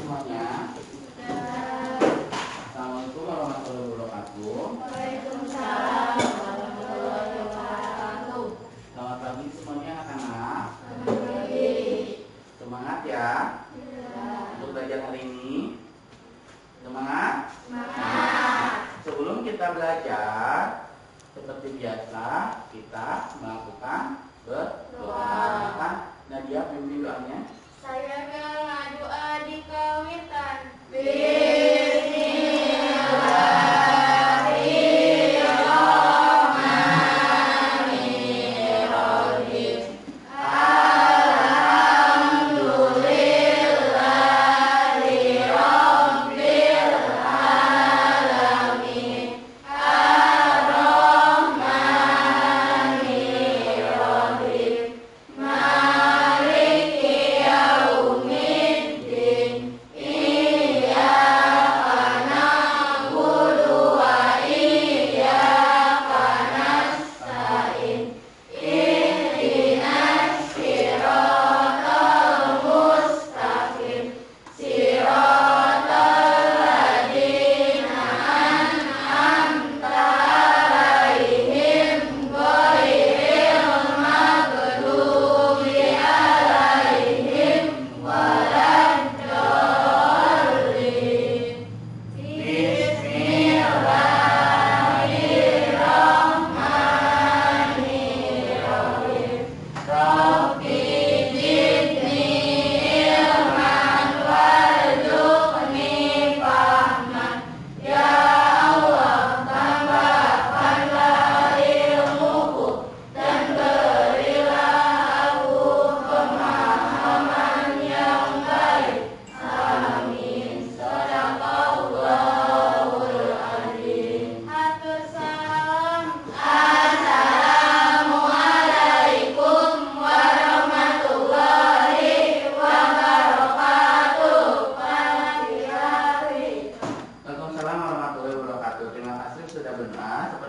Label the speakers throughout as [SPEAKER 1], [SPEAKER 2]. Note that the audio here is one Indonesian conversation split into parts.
[SPEAKER 1] semuanya. Assalamualaikum warahmatullahi wabarakatuh.
[SPEAKER 2] Waalaikumsalam warahmatullahi wabarakatuh.
[SPEAKER 1] Selamat pagi semuanya anak-anak.
[SPEAKER 2] Selamat pagi.
[SPEAKER 1] Semangat ya untuk belajar hari ini. Semangat.
[SPEAKER 2] Semangat.
[SPEAKER 1] Sebelum kita belajar, seperti biasa kita melakukan berdoa. Nadia pimpin doanya.
[SPEAKER 2] Saya ngadu adik kawitan.
[SPEAKER 3] Iya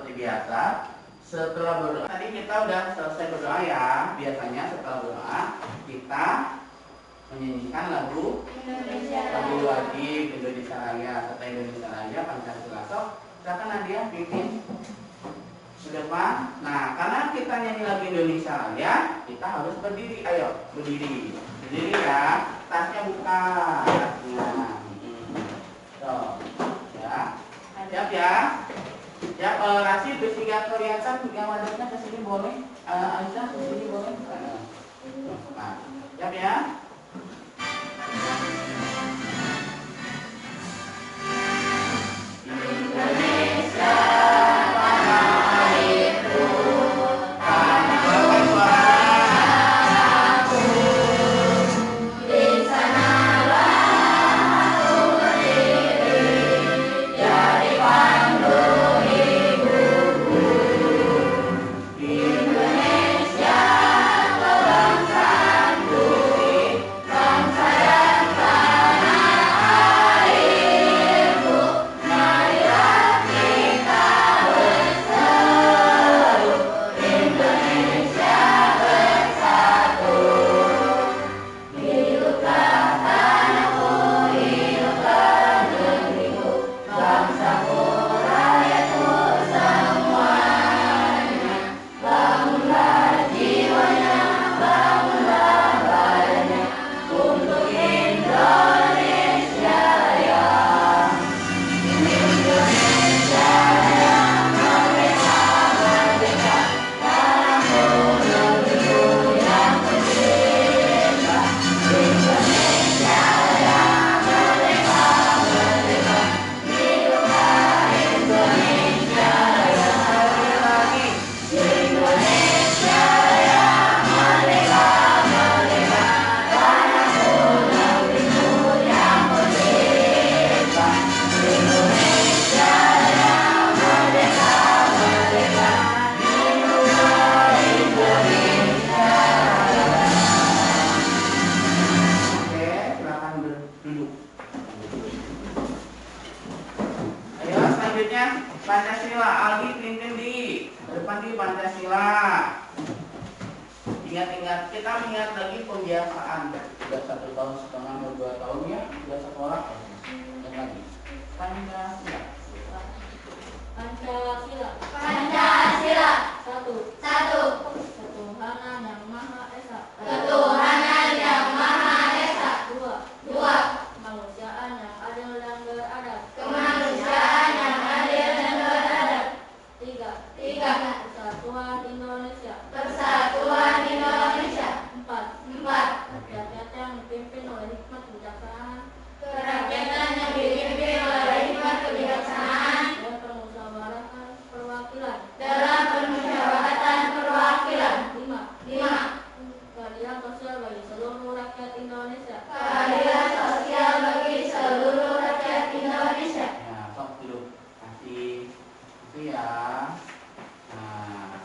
[SPEAKER 1] seperti biasa. Setelah berdoa, tadi kita udah selesai berdoa ya. Biasanya setelah berdoa kita menyanyikan lagu wajib Indonesia Raya serta Indonesia Raya Pancasila. So, silakan Nadia pimpin ke depan. Nah, karena kita nyanyi lagu Indonesia Raya, kita harus berdiri. Ayo, berdiri. Berdiri ya. Tasnya buka. Tasnya. So, ya. Siap ya. Ya, Rasi bersiap kelihatan yang wadahnya ke sini boleh. Aisyah ke sini boleh. Nah, siap ya. Pancasila, Aldi pimpin di depan di Pancasila. Ingat-ingat, kita mengingat lagi pembiasaan. Sudah 1,5 tahun atau 2 tahun ya, sudah sekolah. Dan lagi Pancasila.
[SPEAKER 2] Pancasila.
[SPEAKER 3] Pancasila.
[SPEAKER 2] Satu. Ketuhanan yang Maha Esa.
[SPEAKER 3] Ketuhanan yang Maha Esa.
[SPEAKER 2] Dua.
[SPEAKER 3] 2.
[SPEAKER 2] Kemanusiaan yang adil dan beradab.
[SPEAKER 3] Kemanusiaan yang adil dan beradab.
[SPEAKER 2] 3.
[SPEAKER 3] 3.
[SPEAKER 2] Persatuan Indonesia.
[SPEAKER 3] Persatuan Indonesia.
[SPEAKER 2] 4.
[SPEAKER 3] 4.
[SPEAKER 2] Rakyat yang dipimpin oleh hikmat kebijaksanaan
[SPEAKER 3] Kerakyatan yang dipimpin oleh hikmat kebijaksanaan
[SPEAKER 2] dan permusyawaratan perwakilan.
[SPEAKER 3] dalam permusyawaratan perwakilan.
[SPEAKER 2] 5.
[SPEAKER 3] 5.
[SPEAKER 2] Keadilan sosial bagi seluruh rakyat Indonesia.
[SPEAKER 3] Keadilan sosial bagi seluruh rakyat Indonesia.
[SPEAKER 1] Ya, sok dulu. Kasih itu ya. Nah,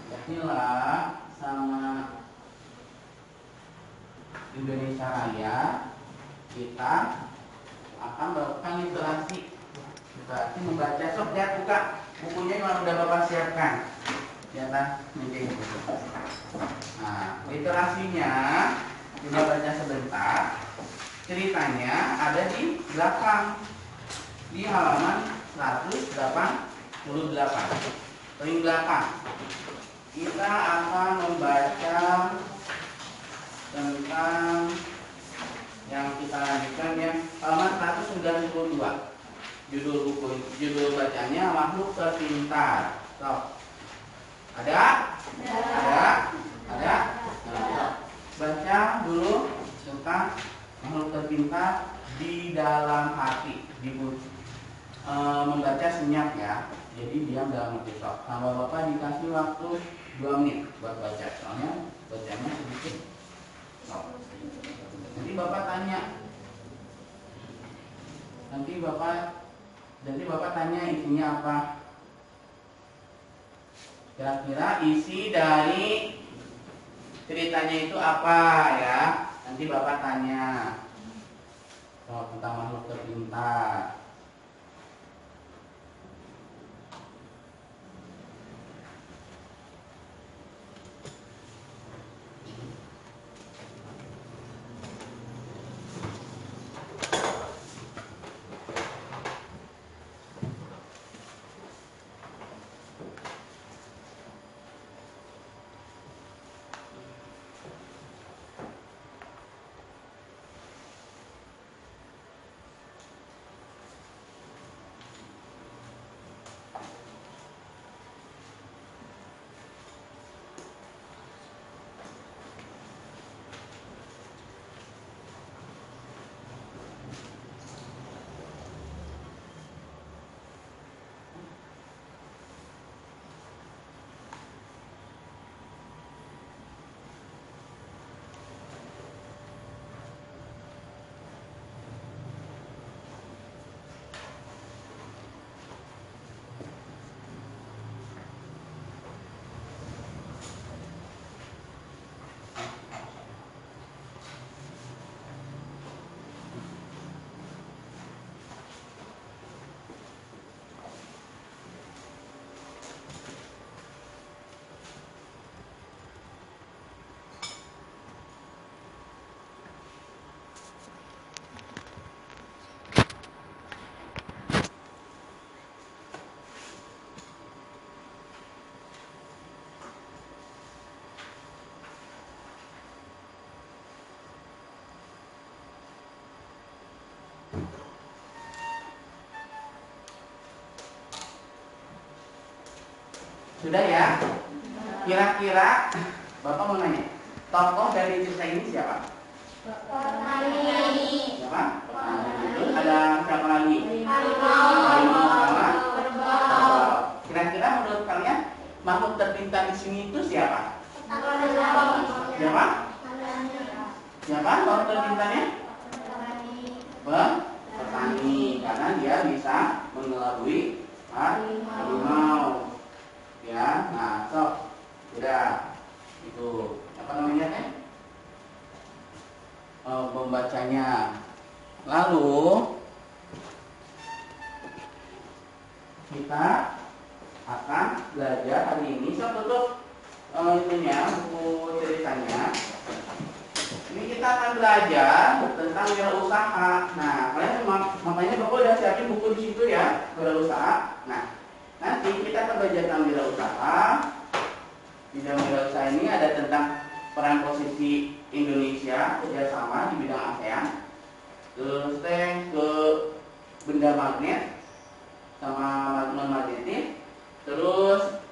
[SPEAKER 1] Pancasila sama Indonesia Raya kita akan melakukan literasi membaca. Sok lihat buka bukunya yang udah Bapak siapkan di atas meja itu. Nah, literasinya kita baca sebentar. Ceritanya ada di belakang di halaman 188 paling belakang. Kita akan membaca tentang yang kita lanjutkan ya, halaman 192. Judul bacanya Makhluk Terpintar. So, ada? Nah, baca dulu tentang makhluk terpintar di dalam hati. Membaca senyap ya. Jadi diam dalam hati. So, sama Bapak dikasih waktu 2 menit buat baca. Soalnya bacanya sedikit. So, nanti Bapak tanya. Nanti Bapak tanya isinya apa. Kira-kira isi dari ceritanya itu apa ya? Nanti Bapak tanya. Oh, tentang makhluk terpintar. Sudah ya? Kira-kira Bapak mau nanya, tokoh dari cerita ini siapa?
[SPEAKER 3] Petani.
[SPEAKER 1] Siapa? Terus ada siapa lagi?
[SPEAKER 3] Harimau.
[SPEAKER 1] Harimau sama
[SPEAKER 3] Kerbau.
[SPEAKER 1] Kira-kira menurut kalian makhluk terpintar di sini itu siapa? Siapa? Siapa makhluk terpintarnya? Petani, karena dia bisa mengelabui harimau. Ya, nah, sok, sudah itu apa namanya kan? Membacanya. Lalu kita akan belajar hari ini. Sok tutup itunya, buku ceritanya. Ini kita akan belajar tentang wirausaha. Nah, kalian makanya Bapak udah siapin buku di situ ya, wirausaha. Nah, nanti kita akan belajar tentang wirausaha. Bidang wirausaha ini ada tentang peran posisi Indonesia kerjasama di bidang ASEAN. Terus ke benda magnet sama non magnetik. Terus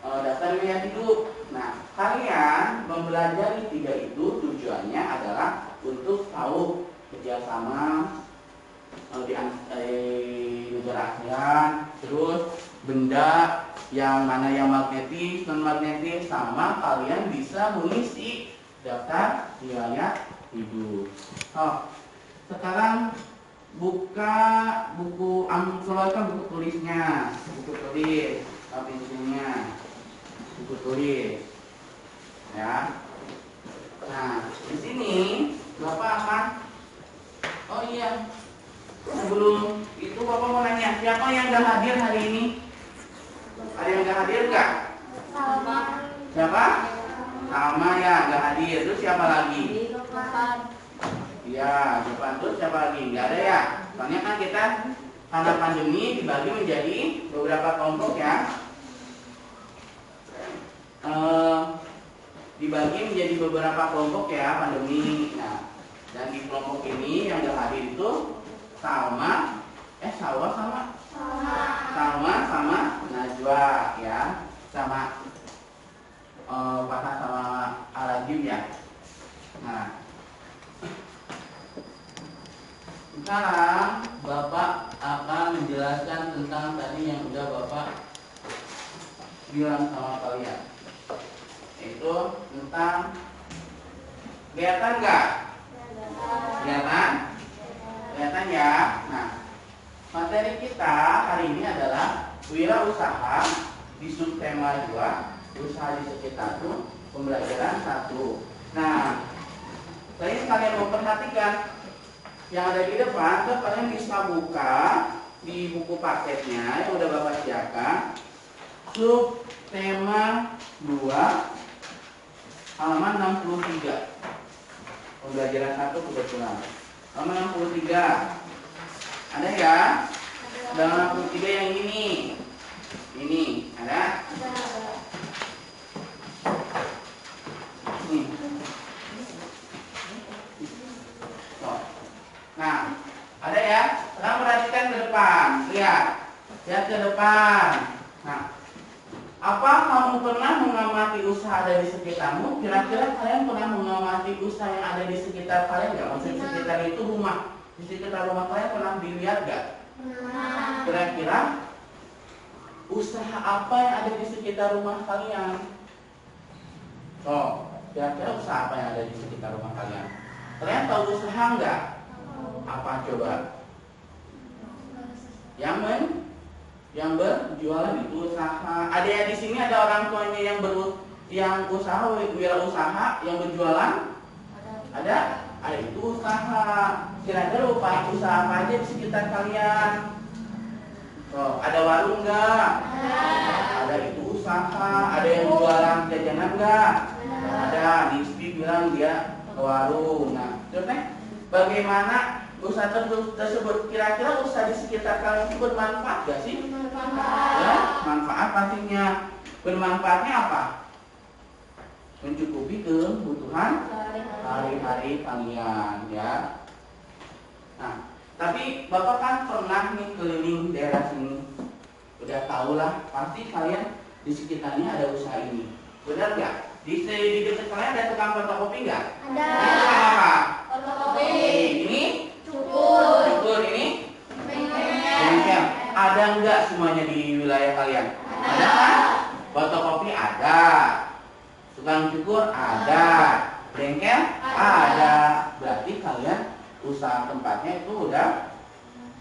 [SPEAKER 1] dasar wilayah hidup. Nah, kalian mempelajari 3 itu tujuannya adalah untuk tahu kerjasama di negara ASEAN, terus benda yang mana yang magnetis, non magnetis, sama kalian bisa mengisi daftar wilayah hidup. Sekarang buka buku keluarkan buku tulisnya, buku tulis, pintunya, buku tulis, ya. Nah, di sini Bapak akan, oh iya, sebelum itu Bapak mau nanya, siapa yang gak hadir hari ini? Ada yang gak hadir gak? Siapa? Sama ya, gak hadir. Terus siapa lagi? Iya, depan terus siapa lagi? Gak ada ya? Soalnya kan kita karena pandemi dibagi menjadi beberapa kelompok ya. Dibagi menjadi beberapa kelompok ya pandemi. Nah, dan di kelompok ini yang gak hadir itu Salma sama Najwa ya, sama Fatah sama Al-Rajim ya. Nah, sekarang Bapak akan menjelaskan tentang tadi yang udah Bapak bilang sama kalian, yaitu tentang kelihatan nggak? Kelihatan? Kelihatan ya? Nah, materi kita hari ini adalah wirausaha di subtema 2, usaha di sekitarmu, pembelajaran 1. Nah, saya sekalian memperhatikan yang ada di depan, kalian bisa buka di buku paketnya yang udah Bapak siapkan, subtema 2 halaman 63, pembelajaran 1 kebetulan halaman 63. Ada ya? Ada 63 yang ini ada? Nih. Nah, ada ya? Sekarang perhatikan ke depan. Lihat ke depan. Nah, apa kamu pernah mengamati usaha ada di sekitarmu? Kira-kira kalian pernah mengamati usaha yang ada di sekitar kalian nggak? Maksudnya di sekitar itu rumah. Di sekitar rumah kalian pernah dilihat nggak? Kira-kira usaha apa yang ada di sekitar rumah kalian? Kira-kira usaha apa yang ada di sekitar rumah kalian? Kalian tahu usaha nggak? Apa coba? Yang berjualan itu usaha. Ada yang di sini ada orang tuanya yang usaha, wirausaha, yang berjualan? Ada? Ada itu usaha. Kira-kira usaha apa aja di sekitar kalian? Ada warung nggak? Ada itu usaha. Ada yang jualan jajanan nggak? Ada. Nisbi bilang dia ke warung. Nah, contohnya bagaimana usaha tersebut? Kira-kira usaha di sekitar kalian itu bermanfaat gak sih? Ya, manfaat pastinya. Bermanfaatnya apa? Mencukupi kebutuhan hari-hari kalian ya. Nah, tapi Bapak kan pernah nih keliling daerah sini. Udah tahu lah, pasti kalian di sekitarnya ada usaha ini. Benar nggak? Di dekat kalian ada tukang fotokopi nggak?
[SPEAKER 3] Ada.
[SPEAKER 1] Ini tukang apa?
[SPEAKER 3] Fotokopi.
[SPEAKER 1] Ini
[SPEAKER 3] Cukur.
[SPEAKER 1] cukur, ini
[SPEAKER 3] Bengkel.
[SPEAKER 1] bengkel. Ada nggak semuanya di wilayah kalian? Ada kan? Fotokopi ada, tukang cukur ada, bengkel ada. Berarti kalian usaha tempatnya itu udah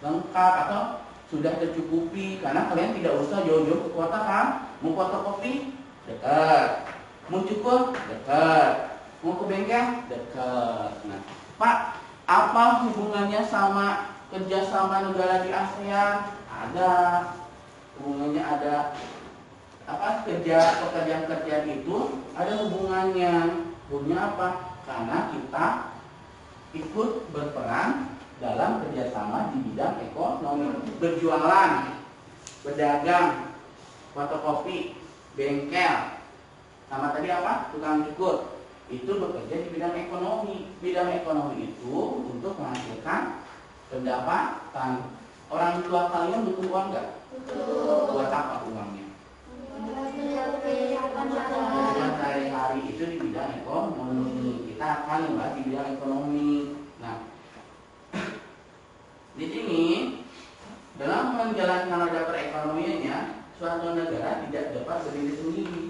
[SPEAKER 1] lengkap atau sudah tercukupi, karena kalian tidak usah jauh-jauh ke kota kan? Mau fotokopi dekat, mau cukur dekat, mau ke bengkel dekat. Nah, Pak, apa hubungannya sama kerjasama negara di ASEAN? Ada hubungannya, ada apa, pekerjaan itu ada hubungannya. Hubungannya apa? Karena kita ikut berperan dalam kerjasama di bidang ekonomi, berjualan, berdagang, fotokopi, bengkel, sama tadi apa? Tukang cukur. Itu bekerja di bidang ekonomi. Bidang ekonomi itu untuk menghasilkan pendapatan. Orang tua kalian butuh uang nggak? Buat apa uangnya? Buat sehari-hari itu di bidang ekonomi. Kita akan membahas di bidang ekonomi. Nah, di sini dalam menjalankan roda perekonomiannya, suatu negara tidak dapat berdiri sendiri.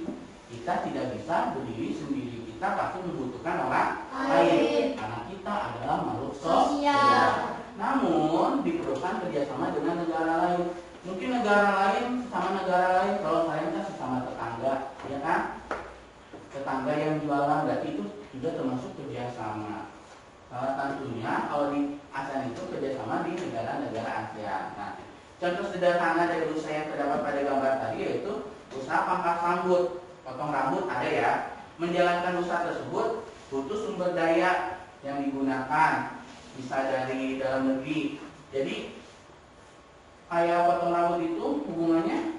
[SPEAKER 1] Kita tidak bisa berdiri sendiri. Kita pasti membutuhkan orang lain, karena kita adalah makhluk sosial. Namun diperlukan kerjasama dengan negara lain. Mungkin negara lain sama negara lain, kalau kalian kan sesama tetangga, ya kan? Tetangga yang jualan, berarti itu juga termasuk kerjasama. Salah satunya kalau di ASEAN itu kerjasama di negara-negara ASEAN. Nah, contoh sederhana dari usaha yang terdapat pada gambar tadi yaitu usaha pangkas rambut, potong rambut ada ya. Menjalankan usaha tersebut butuh sumber daya yang digunakan, bisa dari dalam negeri. Jadi kayak potong rambut itu hubungannya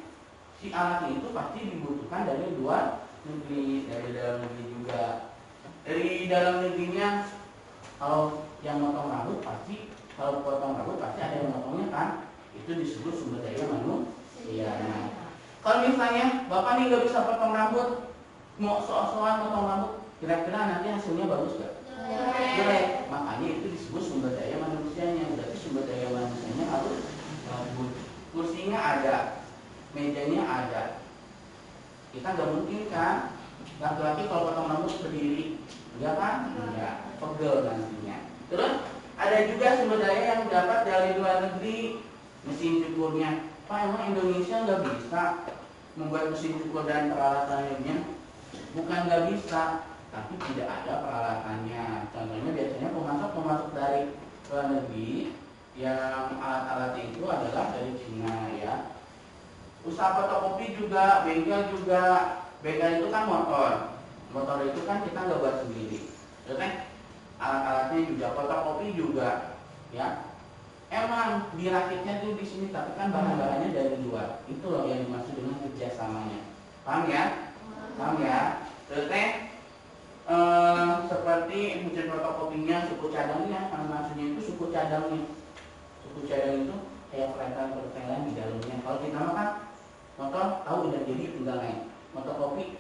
[SPEAKER 1] si alatnya itu pasti dibutuhkan dari luar negeri, dari dalam negeri juga. Dari dalam negerinya, kalau yang potong rambut pasti, kalau potong rambut pasti ada yang potongnya kan, itu disebut sumber daya manusia. Nah, kalau misalnya bapak nih nggak bisa potong rambut, mau soal-soal potong rambut, kira-kira nanti hasilnya bagus gak? Jelek. Makanya itu disebut sumber daya manusianya. Berarti sumber daya manusianya harus bagus. Kursinya ada, mejanya ada. Kita nggak mungkin kan laki-laki kalau potong rambut berdiri, enggak kan? Enggak, pegel nantinya. Terus ada juga sumber daya yang dapat dari luar negeri, mesin cukurnya. Pak, emang Indonesia nggak bisa membuat mesin cukur dan peralatannya? Bukan nggak bisa, tapi tidak ada peralatannya. Contohnya biasanya pemasok dari luar negeri yang alat-alatnya itu adalah dari Cina ya. Usaha fotokopi juga, bengkel juga. Bengkel itu kan motor. Motor itu kan kita nggak buat sendiri. Oke? Alat-alatnya juga, fotokopi juga ya. Emang dirakitnya tuh di sini, tapi kan bahan-bahannya dari luar. Itu loh yang dimaksud dengan kerjasamanya. Paham ya? Paham ya? Terus seperti mesin fotokopinya, suku cadangnya, maksudnya itu suku cadangnya. Suku cadang itu kayak pertelan di dalamnya. Kalau kita makan motor, tahu udah jadi tinggal naik. Fotokopi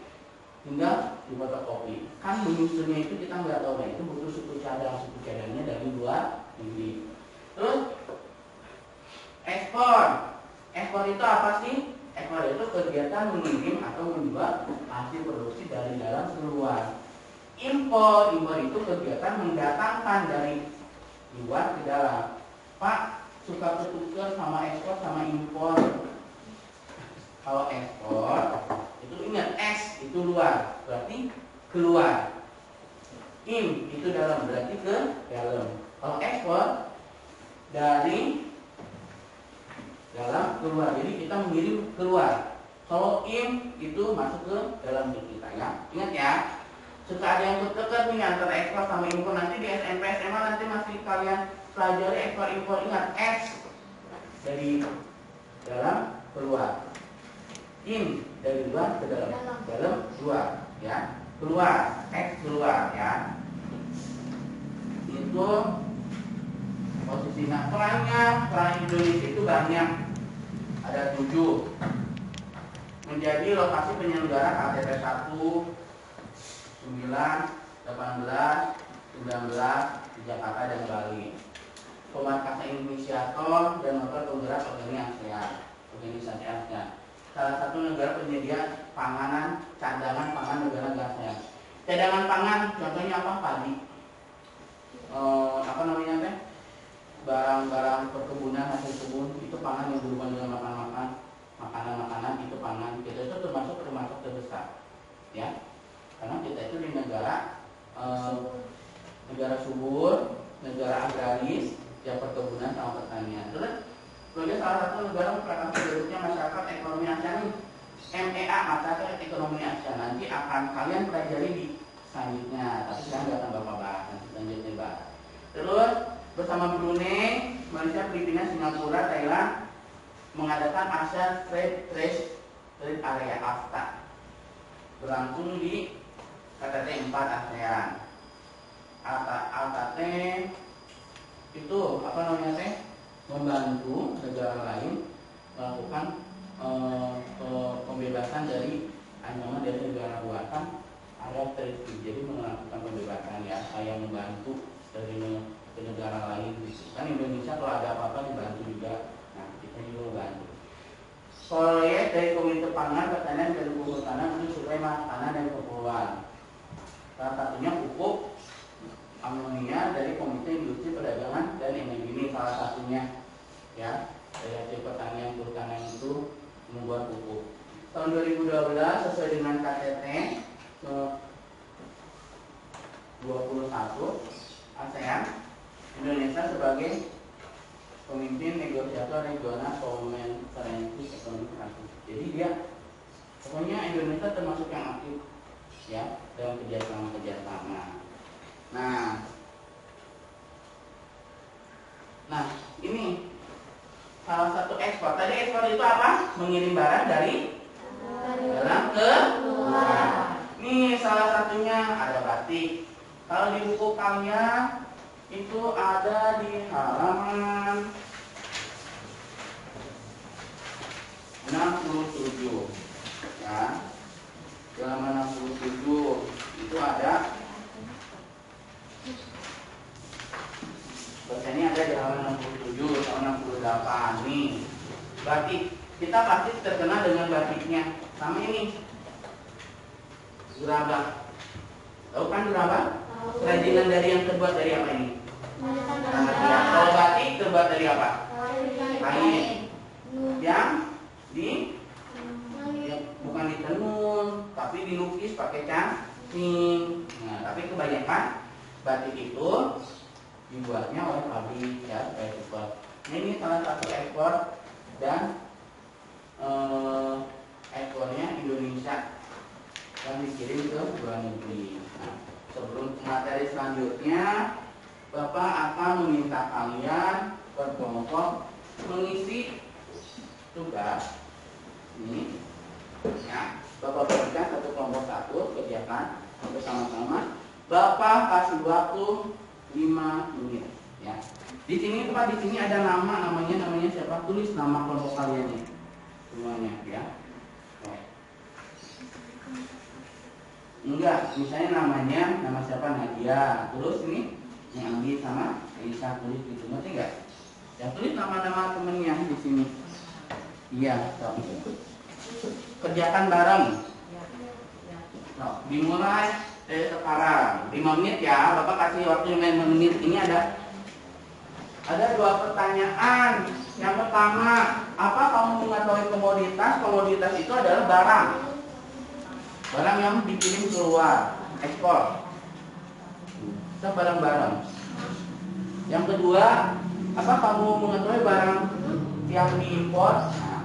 [SPEAKER 1] tinggal di fotokopi. Kan menyusunnya itu kita nggak tahu, itu butuh suku cadangnya dari luar negeri. Terus ekspor. Ekspor itu apa sih? Ekspor itu kegiatan mengirim atau menjual hasil produksi dari dalam keluar. Impor itu kegiatan mendatangkan dari luar ke dalam. Pak, suka ketukar sama ekspor sama impor. Kalau ekspor itu ingat, X itu luar, berarti keluar. In itu dalam, berarti ke dalam. Kalau ekspor dari dalam keluar, jadi kita mengirim keluar. Kalau in itu masuk ke dalam diri kita ya. Ingat ya, suka ada yang ketukar nih antara ekspor sama impor. Nanti di SMP SMA nanti masih kalian pelajari ekspor impor. Ingat, X dari dalam keluar, in dari luar ke dalam, dalam keluar ya, keluar, X keluar ya. Itu posisinya. Peran Indonesia itu banyak, ada 7. menjadi lokasi penyelenggara KTT 1, 9, 18, 19 di Jakarta dan Bali. Pemarkasnya inisiator dan notor penggerak organisasi ASEAN. Salah satu negara penyedia panganan, cadangan pangan negara ASEAN. Cadangan pangan contohnya apa? Padi. Apa namanya teh? Barang-barang perkebunan, hasil kebun itu pangan yang berhubungan dengan makanan itu pangan. Kita itu termasuk terbesar, ya. Karena kita itu di negara subur, negara agraris, ya perkebunan sama pertanian. Terus sebagai salah satu negara memperkenalkan bentuknya masyarakat ekonomi ASEAN, MEA, masyarakat ekonomi ASEAN. Nanti akan kalian pelajari di selanjutnya, tapi sekarang nggak akan bapak bahas, lanjutnya bahas. Terus bersama Brunei, Malaysia, Filipina, Singapura, Thailand mengadakan ASEAN Trade Area AFTA, berlangsung di KTT 4 ASEAN. AKT itu apa namanya teh? Membantu negara lain melakukan pembebasan dari ancaman dari negara buatan area trade. Jadi melakukan pembebasan, ya, saya membantu dari negara lain. Kan Indonesia kalau ada apa-apa dibantu juga. Nah, kita juga bantu. Proyek dari Komite Pangan, Pertanian dan Kehutanan untuk suplai makanan dan keperluan. Salah satunya pupuk amonia dari Komite Industri Perdagangan dan Energi. Ini salah satunya, ya, dari hasil pertanian kehutanan itu membuat pupuk. Tahun 2012 sesuai dengan KTT 21 ASEAN, Indonesia sebagai pemimpin negosiator regional komprehensif ekonomi kreatif. Jadi dia pokoknya Indonesia termasuk yang aktif, ya, dalam kerjasama. Nah, ini salah satu ekspor. Tadi ekspor itu apa? Mengirim barang dari dalam ke luar. Ini salah satunya ada batik. Kalau di buku kalian itu ada di halaman 67, ya. Di halaman 67 itu ada. Bacanya ada di halaman 67 atau 68 nih. Batik. Kita pasti terkenal dengan batiknya. Sama ini. Gerabah. Tahu kan gerabah? Kerajinan dari yang terbuat dari apa ini? Kalau batik terbuat dari apa? Kain. Yang bukan ditenun, tapi dilukis pakai cacing. Nah, tapi kebanyakan batik itu dibuatnya oleh pabrik, ya, supaya cepat. Nah, ini salah satu ekspor dan ekspornya Indonesia yang dikirim ke luar negeri. Nah, sebelum materi selanjutnya, Bapak akan meminta kalian berkelompok mengisi tugas ini, ya. Bapak berikan satu kelompok satu kerjakan bersama-sama. Bapak kasih waktu 5 menit, ya. Di sini Pak, di sini ada namanya siapa? Tulis nama kelompok kalian nih semuanya, ya. Enggak, misalnya nama siapa? Nadia. Terus ini yang ambil sama Aisyah, tulis gitu, ngerti enggak? Ya, tulis nama-nama temennya di sini. Iya, so. Kerjakan bareng. So, dimulai sekarang 5 menit, ya. Bapak kasih waktu 5 menit. Ini ada 2 pertanyaan. Yang pertama, apa kamu mengetahui komoditas? Komoditas itu adalah barang yang dikirim keluar, ekspor. Itu barang-barang. Yang kedua, apa kamu mengetahui barang yang diimpor? Nah,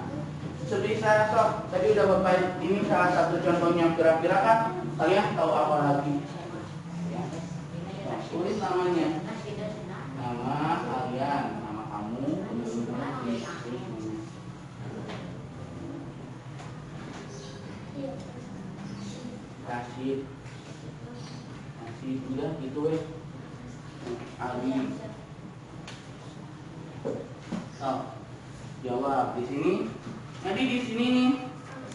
[SPEAKER 1] sebisa sok. Tadi udah Bapak, ini salah satu contohnya. Kira-kira kan kalian tahu apa lagi? Ya. Nah, tulis namanya. Nama kalian, nama kamu, kasih udah gitu Ali. Jawab di sini. Nanti di sini nih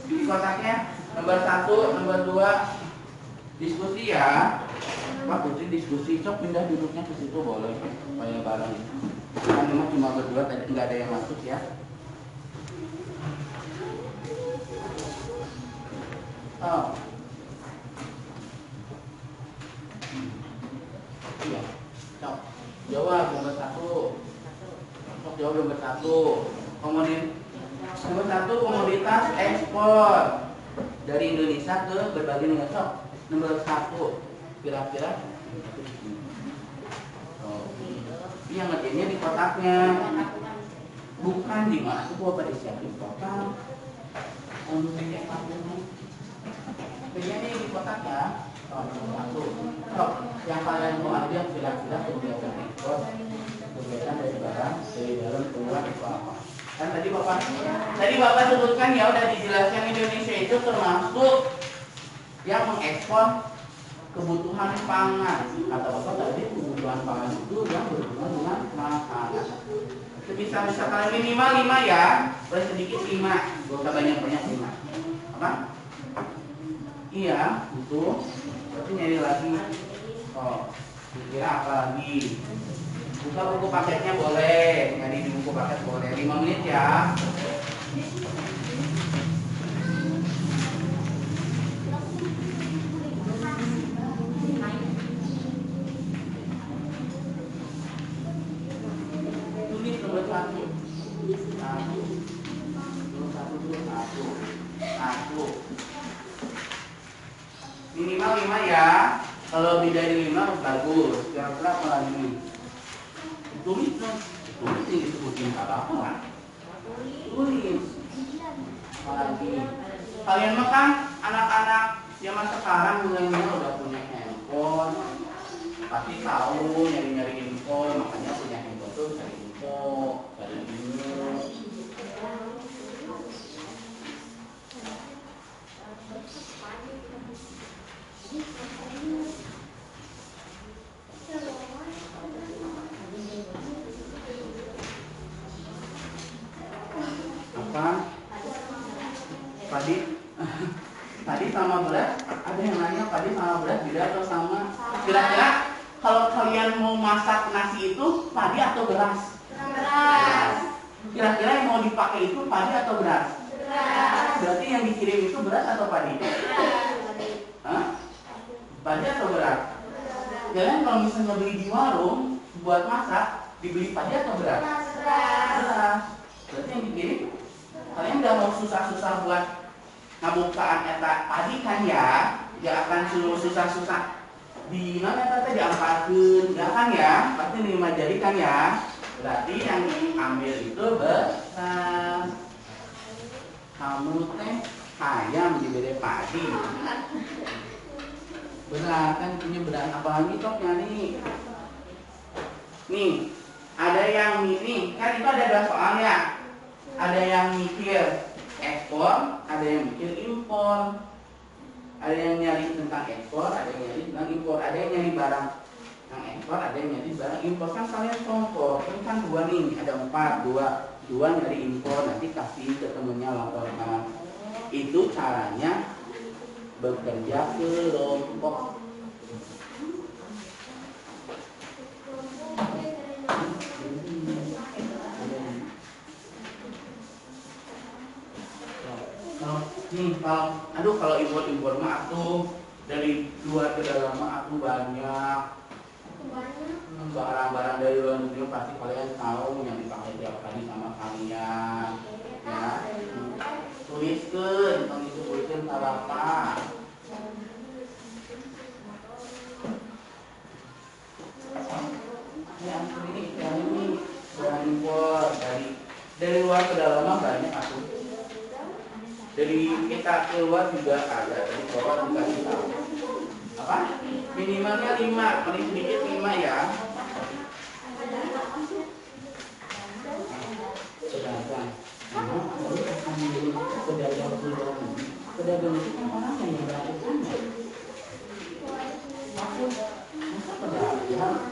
[SPEAKER 1] Di kotaknya nomor 1, nomor 2 diskusi ya. Pak Putri diskusi, cok pindah duduknya ke situ boleh supaya bareng. Kan memang cuma berdua tadi nggak ada yang masuk ya. Oh. Iya. Cok. Jawab nomor 1. Cok jawab nomor 1. Nomor 1 komoditas ekspor dari Indonesia ke berbagai negara. Cok. Nomor 1 kira-kira yang ngerjainnya di kotaknya, bukan di mana tuh gua pada siapin kotak. Kayaknya di kotaknya. Yang kalian mau ambil kira-kira kegiatan ekspor, kegiatan dari barang dari dalam keluar itu apa? Kan tadi bapak sebutkan ya, udah dijelaskan Indonesia itu termasuk yang mengekspor kebutuhan pangan. Kata bapak tadi kebutuhan pangan itu yang berhubungan dengan makanan. Sebisa-bisa kalian minimal 5 ya, boleh sedikit 5, gak banyak-banyak 5. Apa? Iya, itu. Berarti nyari lagi. Oh, kira apa lagi? Buka buku paketnya boleh, nyari di buku paket boleh. 5 menit ya. Minimal 5 ya. Kalau lebih dari 5 bagus. Kira-kira apa lagi? Tulis dong. Tulis yang disebutin apa lah. Tulis. Apa lagi? Kalian mah kan anak-anak zaman sekarang milenial udah punya handphone. Pasti tahu nyari-nyari info, makanya punya handphone tuh cari info, cari email. Apa? Padi sama beras? Ada yang nanya padi sama beras beda atau sama? Kira-kira kalau kalian mau masak nasi itu padi atau beras?
[SPEAKER 3] Beras.
[SPEAKER 1] Kira-kira yang mau dipakai itu padi atau beras?
[SPEAKER 3] Beras.
[SPEAKER 1] Berarti yang dikirim itu beras atau padi? Hah? Padi atau beras? Kalian kalau misalnya beli di warung buat masak, dibeli padi atau beras? Beras. Berarti yang dikirim, kalian udah mau susah-susah buat ngabukaan eta padi kan ya? Gak akan susah-susah di mana tadi diangkatkeun, gak kan ya? Pasti 5 jari kan ya? Berarti yang diambil itu beras. Kamu teh ayam diberi padi. Beras kan punya beras apa lagi tok nyari? Nih, ada yang ini kan itu ada 2 soal ya. Ada yang mikir ekspor, ada yang mikir impor. Ada yang nyari tentang ekspor, ada yang nyari tentang impor. Ada yang nyari barang yang ekspor, ada yang nyari barang impor. Kan kalian kelompok, ini kan 2 nih, ada 4, 2 nyari impor, nanti kasih ke temennya laporkan. Itu caranya bekerja kelompok. Kalau impor mah atuh dari luar ke dalam mah atuh banyak. Barang-barang dari luar negeri pasti kalian tahu yang dipakai tiap hari sama kalian. Ya, tuliskeun, tong disebutkeun ka Bapak. Yang ini barang impor dari luar ke dalam mah banyak atuh. Dari kita keluar juga ada, dari bawah dikasih tahu. Apa? Minimalnya 5, paling sedikit 5 ya. Pedagang. Pedagang itu kan orang yang melakukannya. Masa pedagang?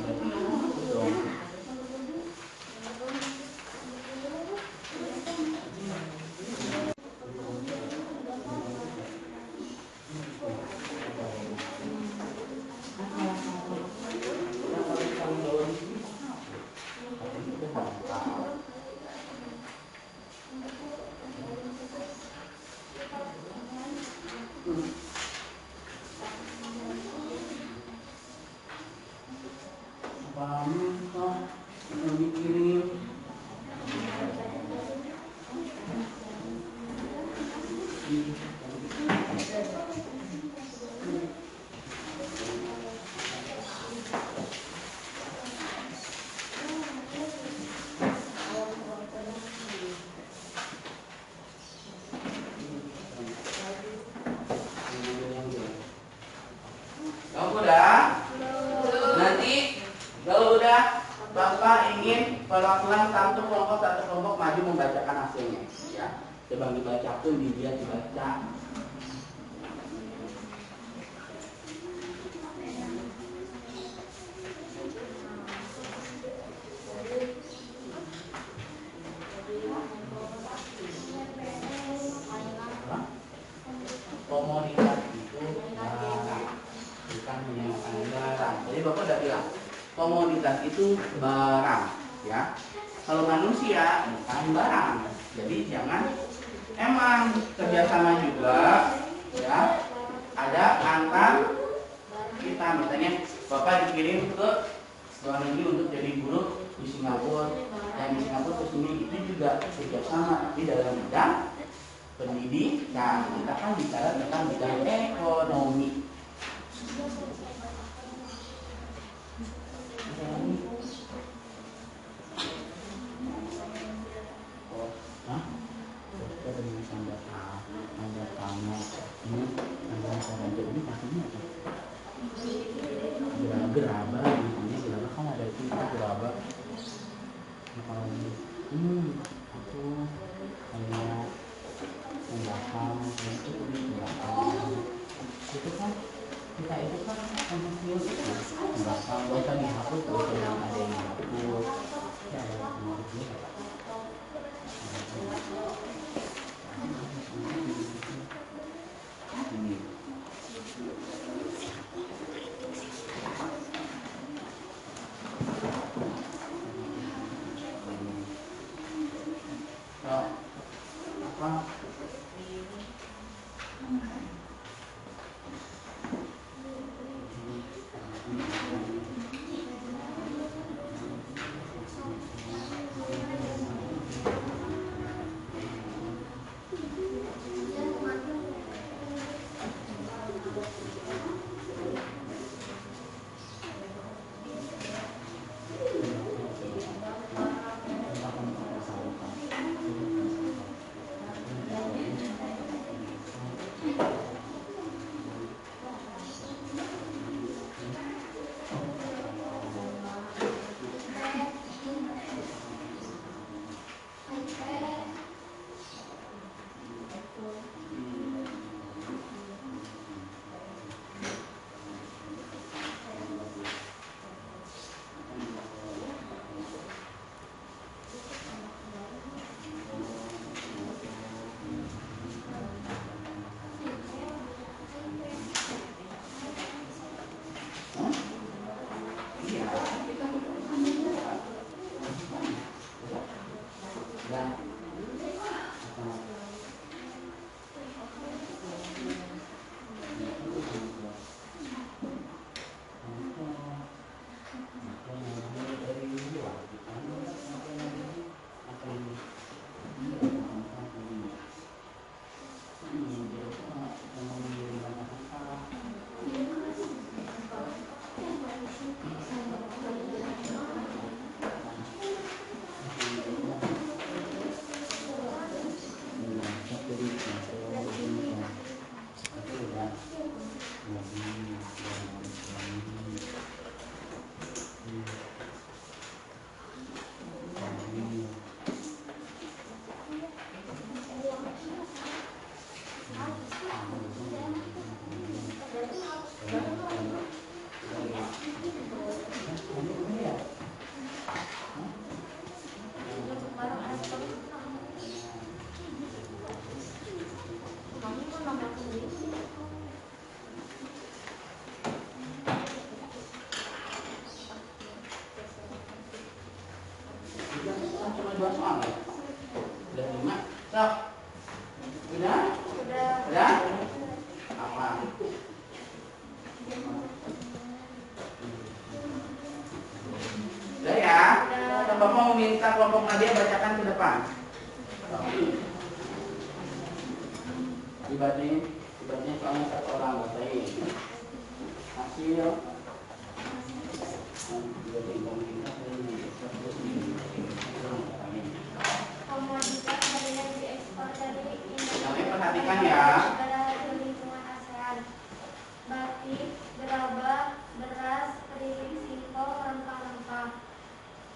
[SPEAKER 1] dong. Bapak ingin perwakilan satu kelompok maju membacakan hasilnya, ya. Coba dibaca pun, dilihat, dibaca. Komoditas itu bukan menyamakan barang. Jadi Bapak udah bilang komoditas itu barang, ya. Kalau manusia bukan barang. Jadi jangan, emang kerjasama juga, ya. Ada antar kita, misalnya Bapak dikirim ke luar negeri untuk jadi guru di Singapura, dan di Singapura ke sini, itu juga kerjasama di dalam bidang pendidikan. Kita kan bicara tentang bidang ekonomi. Gerabah, misalnya gerabah kan ada itu gerabah. Aku kayak membakar, itu kan kita itu kan untuk membakar, gak usah dihapus, gak usah yang ada yang dihapus. Ya ada semua itu. Udah 2 soal ya? Udah 5. Sok. Udah? Udah? Apa? Udah ya? Coba mau minta kelompok Nadia bacakan ke depan. Dibacain soalnya 1 orang bacain. Hasil.
[SPEAKER 3] Komoditas yang diekspor dari
[SPEAKER 1] Kami perhatikan ya.
[SPEAKER 3] Negara lingkungan ASEAN. Batik, gerabah, beras, keripik, singkong, rempah-rempah.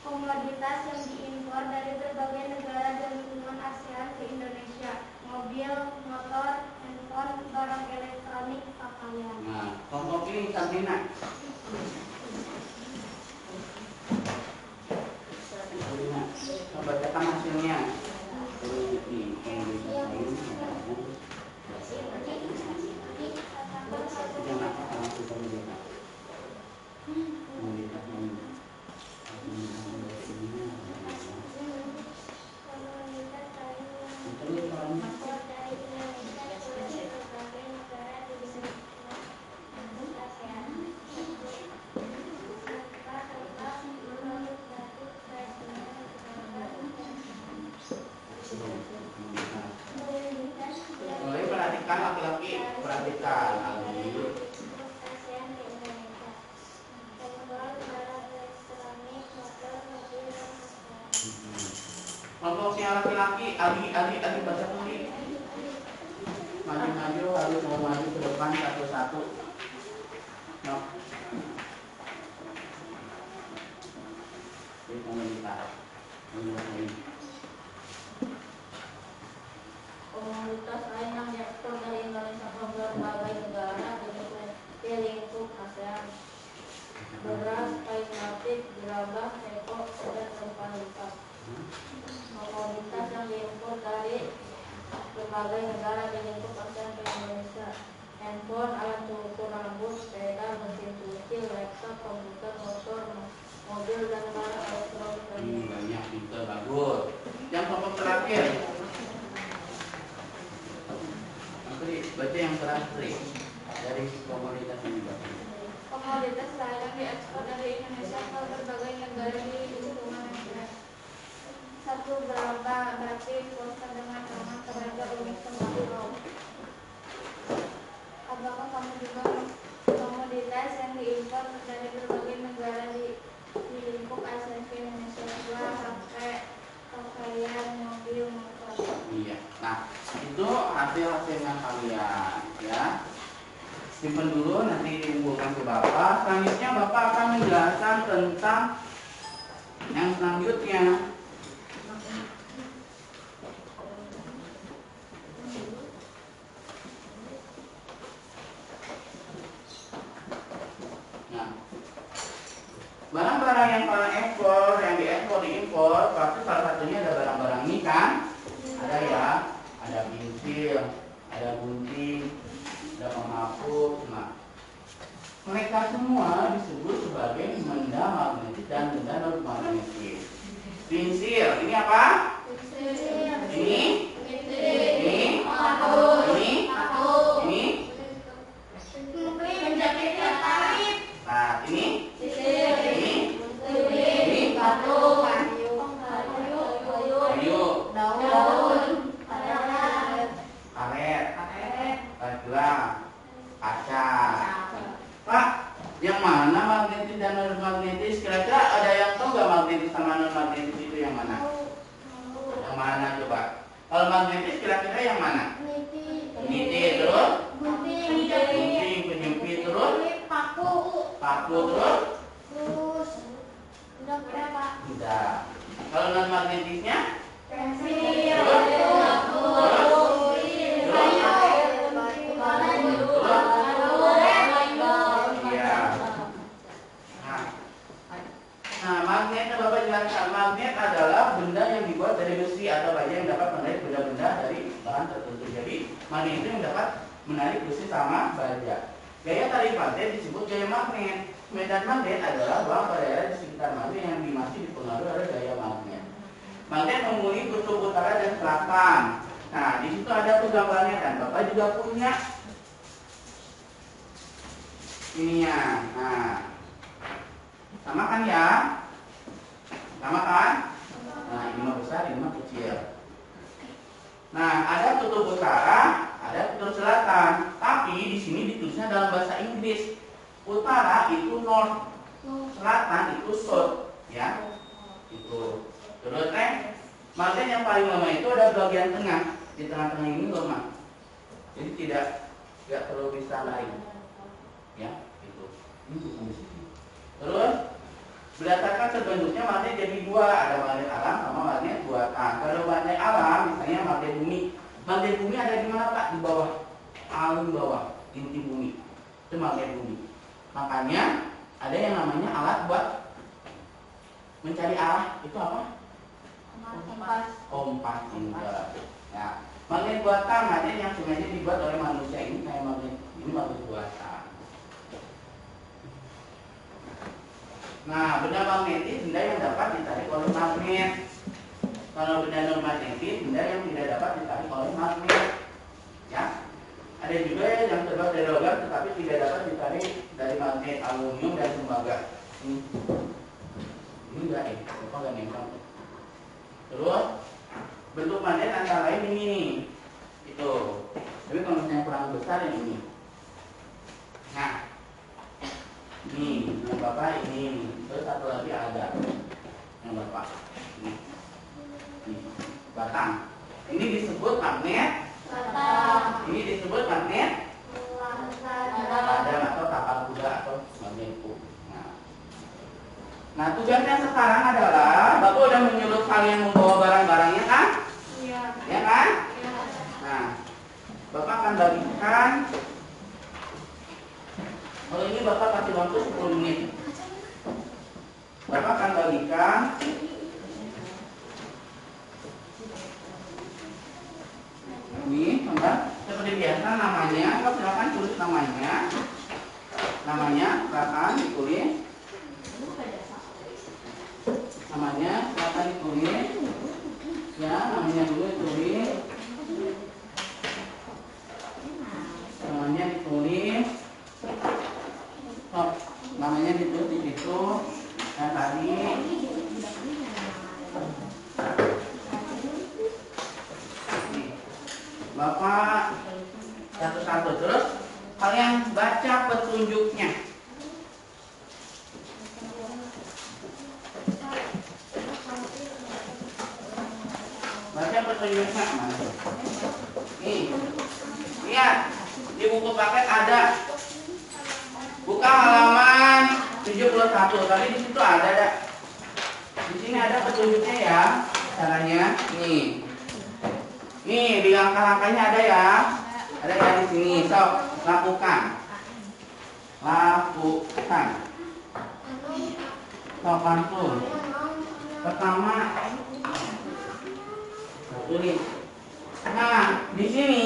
[SPEAKER 3] Komoditas yang diimpor dari berbagai negara dan lingkungan ASEAN ke Indonesia. Mobil, motor, handphone, barang elektronik, pakaian.
[SPEAKER 1] Nah, kelompok ini Sabrina. Bacakan hasilnya. Mulai perhatikan laki-laki, perhatikan Ali. Kelompok yang laki-laki, Ali baca dulu. Maju harus mau maju ke depan satu-satu. No. Ini komunitas.
[SPEAKER 2] Komoditas lain yang diekspor dari Indonesia ke berbagai negara di lingkup ASEAN. Beras, kain batik, gerabah, teko, dan rempah-rempah. Komoditas yang diimpor dari berbagai negara di lingkup ASEAN ke Indonesia. Handphone, alat cukur rambut, sepeda, mesin cuci, laptop, komputer, motor, mobil, dan barang elektronik lainnya.
[SPEAKER 1] Banyak pintar, bagus. Yang kelompok terakhir. Baca yang terakhir dari komoditas ini.
[SPEAKER 3] Komoditas lain yang diekspor dari Indonesia ke berbagai negara di lingkungan ASEAN. 1. Gerabah, batik, poster dengan nama keluarga unik tembakau. Apakah kamu juga komoditas yang diimpor dari berbagai negara di lingkup ASEAN ke Indonesia? 2. HP, pakaian, mobil, motor.
[SPEAKER 1] Iya. Nah, itu hasilnya kalian ya. Simpan dulu, nanti dikumpulkan ke Bapak. Selanjutnya Bapak akan menjelaskan tentang yang selanjutnya. Nah, barang-barang yang kalian ekspor, yang diekspor, diimpor, pasti salah satunya ada barang-barang ini kan? Ada ya, ada pensil, ada gunting, ada penghapus. Nah, mereka semua disebut sebagai benda magnetis dan benda non magnetis. Pensil, ini apa? Ini? Ini? Ini?
[SPEAKER 3] Menjepit tarik.
[SPEAKER 1] Nah, ini? Ini? Ini? Kayu, karet, gelang, kaca. Pak, yang mana magnetis dan non magnetis? Kira-kira ada yang tahu nggak magnetis sama non magnetis itu yang mana? Yang mana coba? Kalau magnetis kira-kira yang mana? Niti terus? Gunting, penyempit terus? Paku terus? Udah. Kalau non magnetisnya? Nah, magnet yang Bapak jelaskan, magnet adalah benda yang dibuat dari besi atau baja yang dapat menarik benda-benda dari bahan tertentu. Jadi, magnet itu yang dapat menarik besi sama baja. Gaya tarik magnet disebut gaya magnet. Medan magnet adalah ruang pada daerah di sekitar magnet yang masih dipengaruhi oleh gaya magnet. Magnet menghubungi kutub utara dan selatan. Nah, di situ ada tuh gambarnya dan Bapak juga punya ininya. Nah, sama kan ya? Sama kan? Nah, ini mah besar, ini mah kecil. Nah, ada kutub utara, ada kutub selatan. Tapi di sini ditulisnya dalam bahasa Inggris. Utara itu north, selatan itu south, ya. Itu. Terus magnet yang paling lemah itu ada bagian tengah. Di tengah-tengah ini lemah. Jadi tidak perlu bisa lari. Ya, itu. Ini bukan di sini. Terus berdasarkan terbentuknya magnet jadi dua, ada magnet alam sama magnet buatan. Kalau magnet alam, misalnya magnet bumi. Magnet bumi ada di mana Pak? Di bawah, paling bawah, inti bumi. Itu magnet bumi. Makanya ada yang namanya alat buat mencari arah. Itu apa? Kompas indah. Ya, magnet buatan, magnet yang sengaja dibuat oleh manusia ini kayak magnet ini magnet buatan. Nah, benda magnetis benda yang dapat ditarik oleh magnet. Kalau benda non-magnetis benda yang tidak dapat ditarik oleh magnet. Ya, ada juga yang terbuat dari logam tetapi tidak dapat ditarik dari magnet, aluminium dan tembaga. Ini enggak apa enggak nempel. Terus bentuk magnet antara lain ini nih. Itu. Tapi kalau misalnya kurang besar yang ini. Nah, ini yang Bapak ini. Terus satu lagi ada yang Bapak. Ini. Batang. Ini disebut magnet. Ini disebut magnet. Ladang atau tapal kuda atau magnet kuda. Nah, tugasnya sekarang adalah Bapak udah menyuruh kalian membawa barang-barangnya kan?
[SPEAKER 3] Iya.
[SPEAKER 1] Ya kan?
[SPEAKER 3] Iya.
[SPEAKER 1] Nah, Bapak akan bagikan. Kalau ini Bapak kasih waktu 10 menit. Bapak akan bagikan ini, enggak? Seperti biasa namanya, silakan tulis namanya. Namanya silakan ditulis. Namanya silakan ditulis. Ya, namanya dulu ditulis. Namanya ditulis. Oh, namanya ditulis di situ. Dan tadi Bapak satu-satu terus kalian baca petunjuknya. Baca petunjuknya mana? Nih, lihat di buku paket ada. Buka halaman 71. Tadi di situ ada. Di sini ada petunjuknya ya. Caranya nih. Nih di langkah-langkahnya ada ya. Ada ya di sini. Sok lakukan. Lakukan. Sok langsung. Pertama tulis. Nah, di sini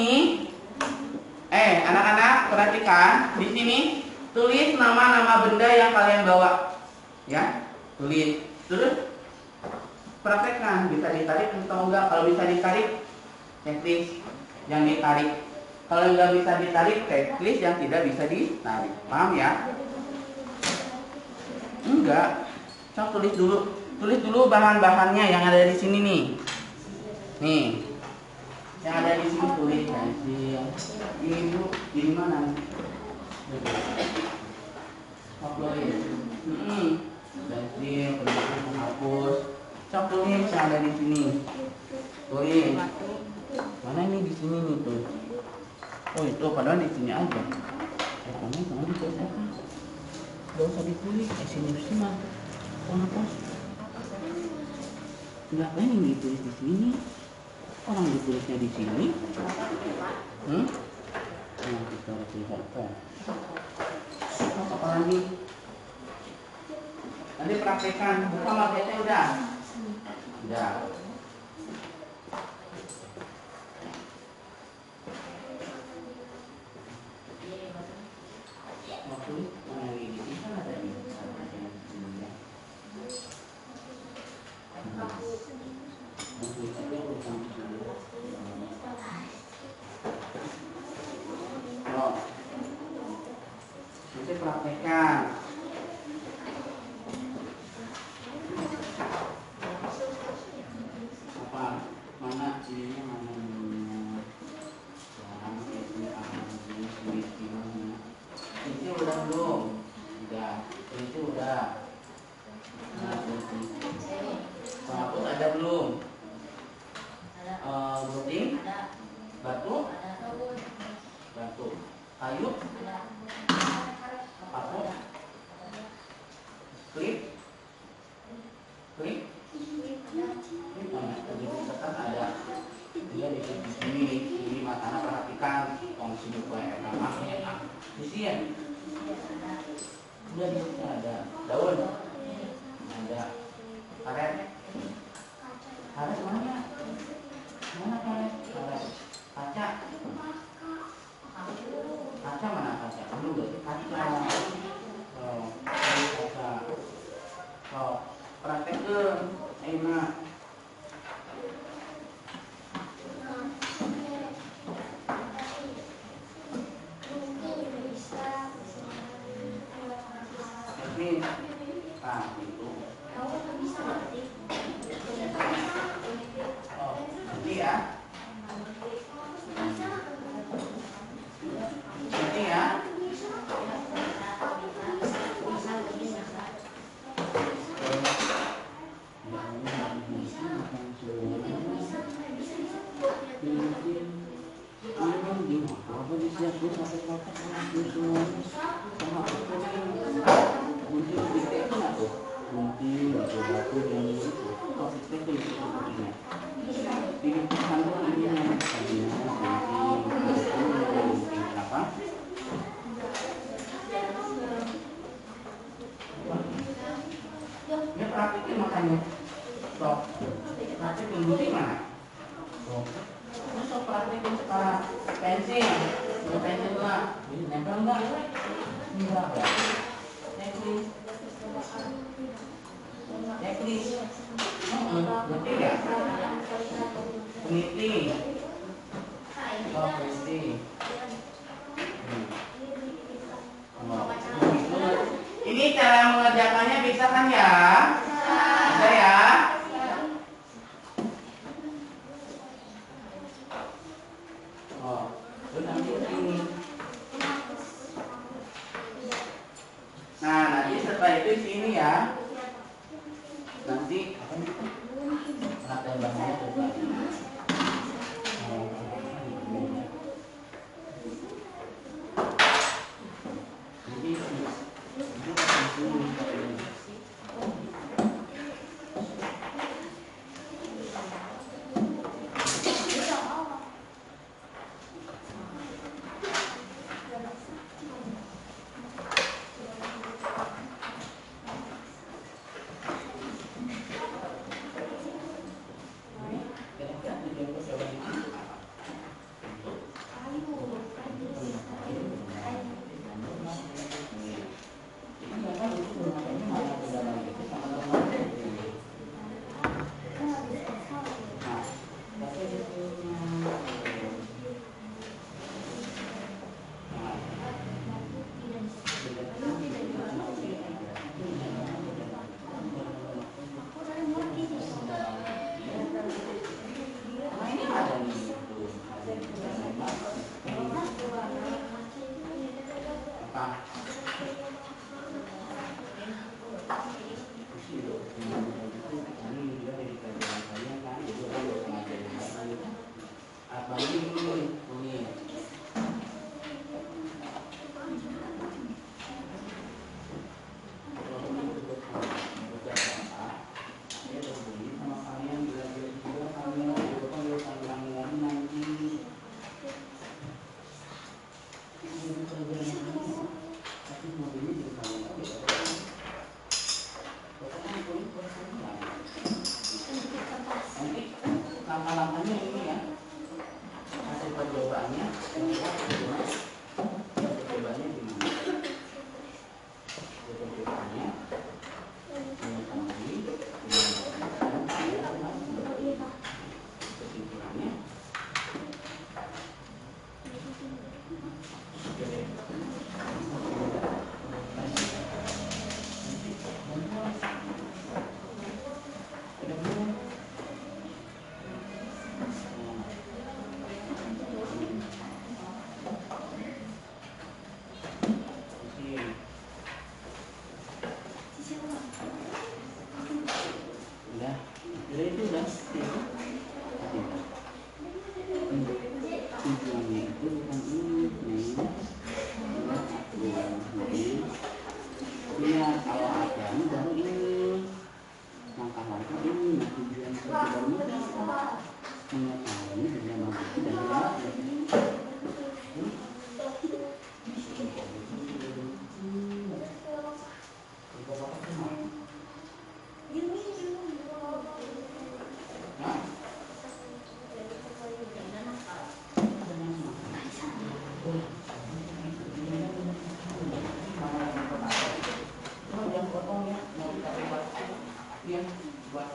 [SPEAKER 1] anak-anak perhatikan, di sini tulis nama-nama benda yang kalian bawa. Ya, tulis. Terus praktekkan bisa ditarik atau enggak. Kalau bisa ditarik, checklist yang ditarik. Kalau enggak bisa ditarik, checklist yang tidak bisa ditarik. Paham ya? Enggak. Coba tulis dulu. Tulis dulu bahan-bahannya yang ada di sini nih. Nih. Yang ada di sini tulis pensil. Ini dulu di mana? Favorit. Pensil, penulis, penghapus. Coba tulis yang ada di sini. Tulis. Mana ini di sini nih tuh? Oh itu padahal di sini aja. Kamu ditulis apa? Gak usah ditulis. Sini mah. Penghapus. Ngapain yang ditulis di sini? Orang ditulisnya di sini. Nah, kita lihat kan. Apa lagi? Nanti praktekan. Buka magnetnya udah. Udah. ada belum?
[SPEAKER 2] Ada.
[SPEAKER 1] Gunting,
[SPEAKER 2] Ada.
[SPEAKER 1] batu,
[SPEAKER 2] Ada.
[SPEAKER 1] batu, kayu,
[SPEAKER 2] Ada.
[SPEAKER 1] paku, klip, klip, tadi misalkan ada dia di sini, ini matanya perhatikan, tong sini kue ramahnya, isian, udah di sini ada daun, ada karet, karet mana? Mana karet? Karet, kaca, kaca mana kaca? Belum berarti kaca. Oh, ini kaca. Oh, praktekkan, enak. Teknis, nah itu. Oh, ini ya. Ini ya. Ini praktikin makanya. Stop. Praktikin gunting mana? Stop. Ini stop praktikin sekarang. Pensil. Ini pensil lah. Ini nempel enggak? Enggak ya. Checklist. Checklist. Gunting ya? Peniti. Oh, peniti. Ini cara mengerjakannya bisa kan ya? Bisa ya? Oh, terus nanti ini. Nah, nanti setelah itu sini ya. Nanti anak tembaknya coba. Langkah-langkahnya ini ya, hasil percobaannya, percobaannya gimana? Percobaannya, kesimpulannya. dia buat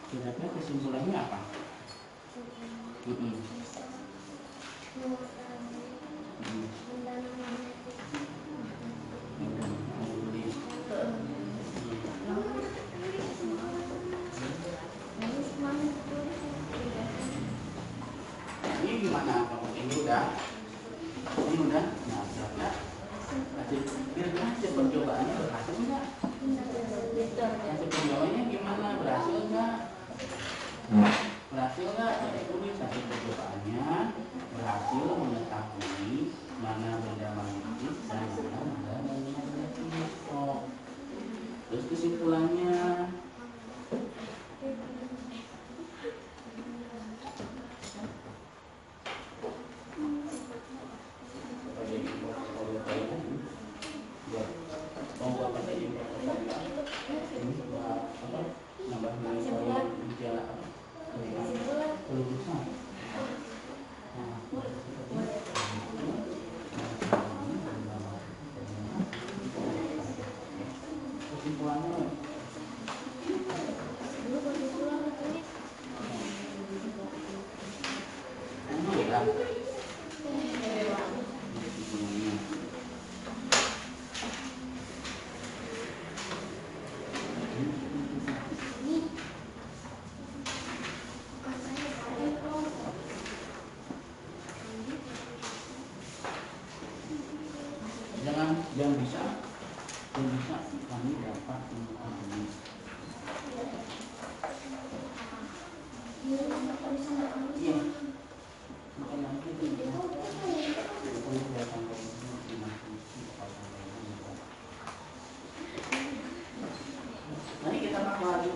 [SPEAKER 1] kira-kira kesimpulannya apa? Ini gimana? Ini udah? Nah, kira-kira hasil percobaannya berhasil nggak? Hasil percobaannya gimana? Berhasil nggak? Berhasil nggak? Jadi tulis hasil percobaannya berhasil mengetahui mana benda magnetis dan mana benda magnetis. Terus kesimpulannya yang bisa kami dapat memahami. Iya, bukan lagi nanti kita bakal lagi.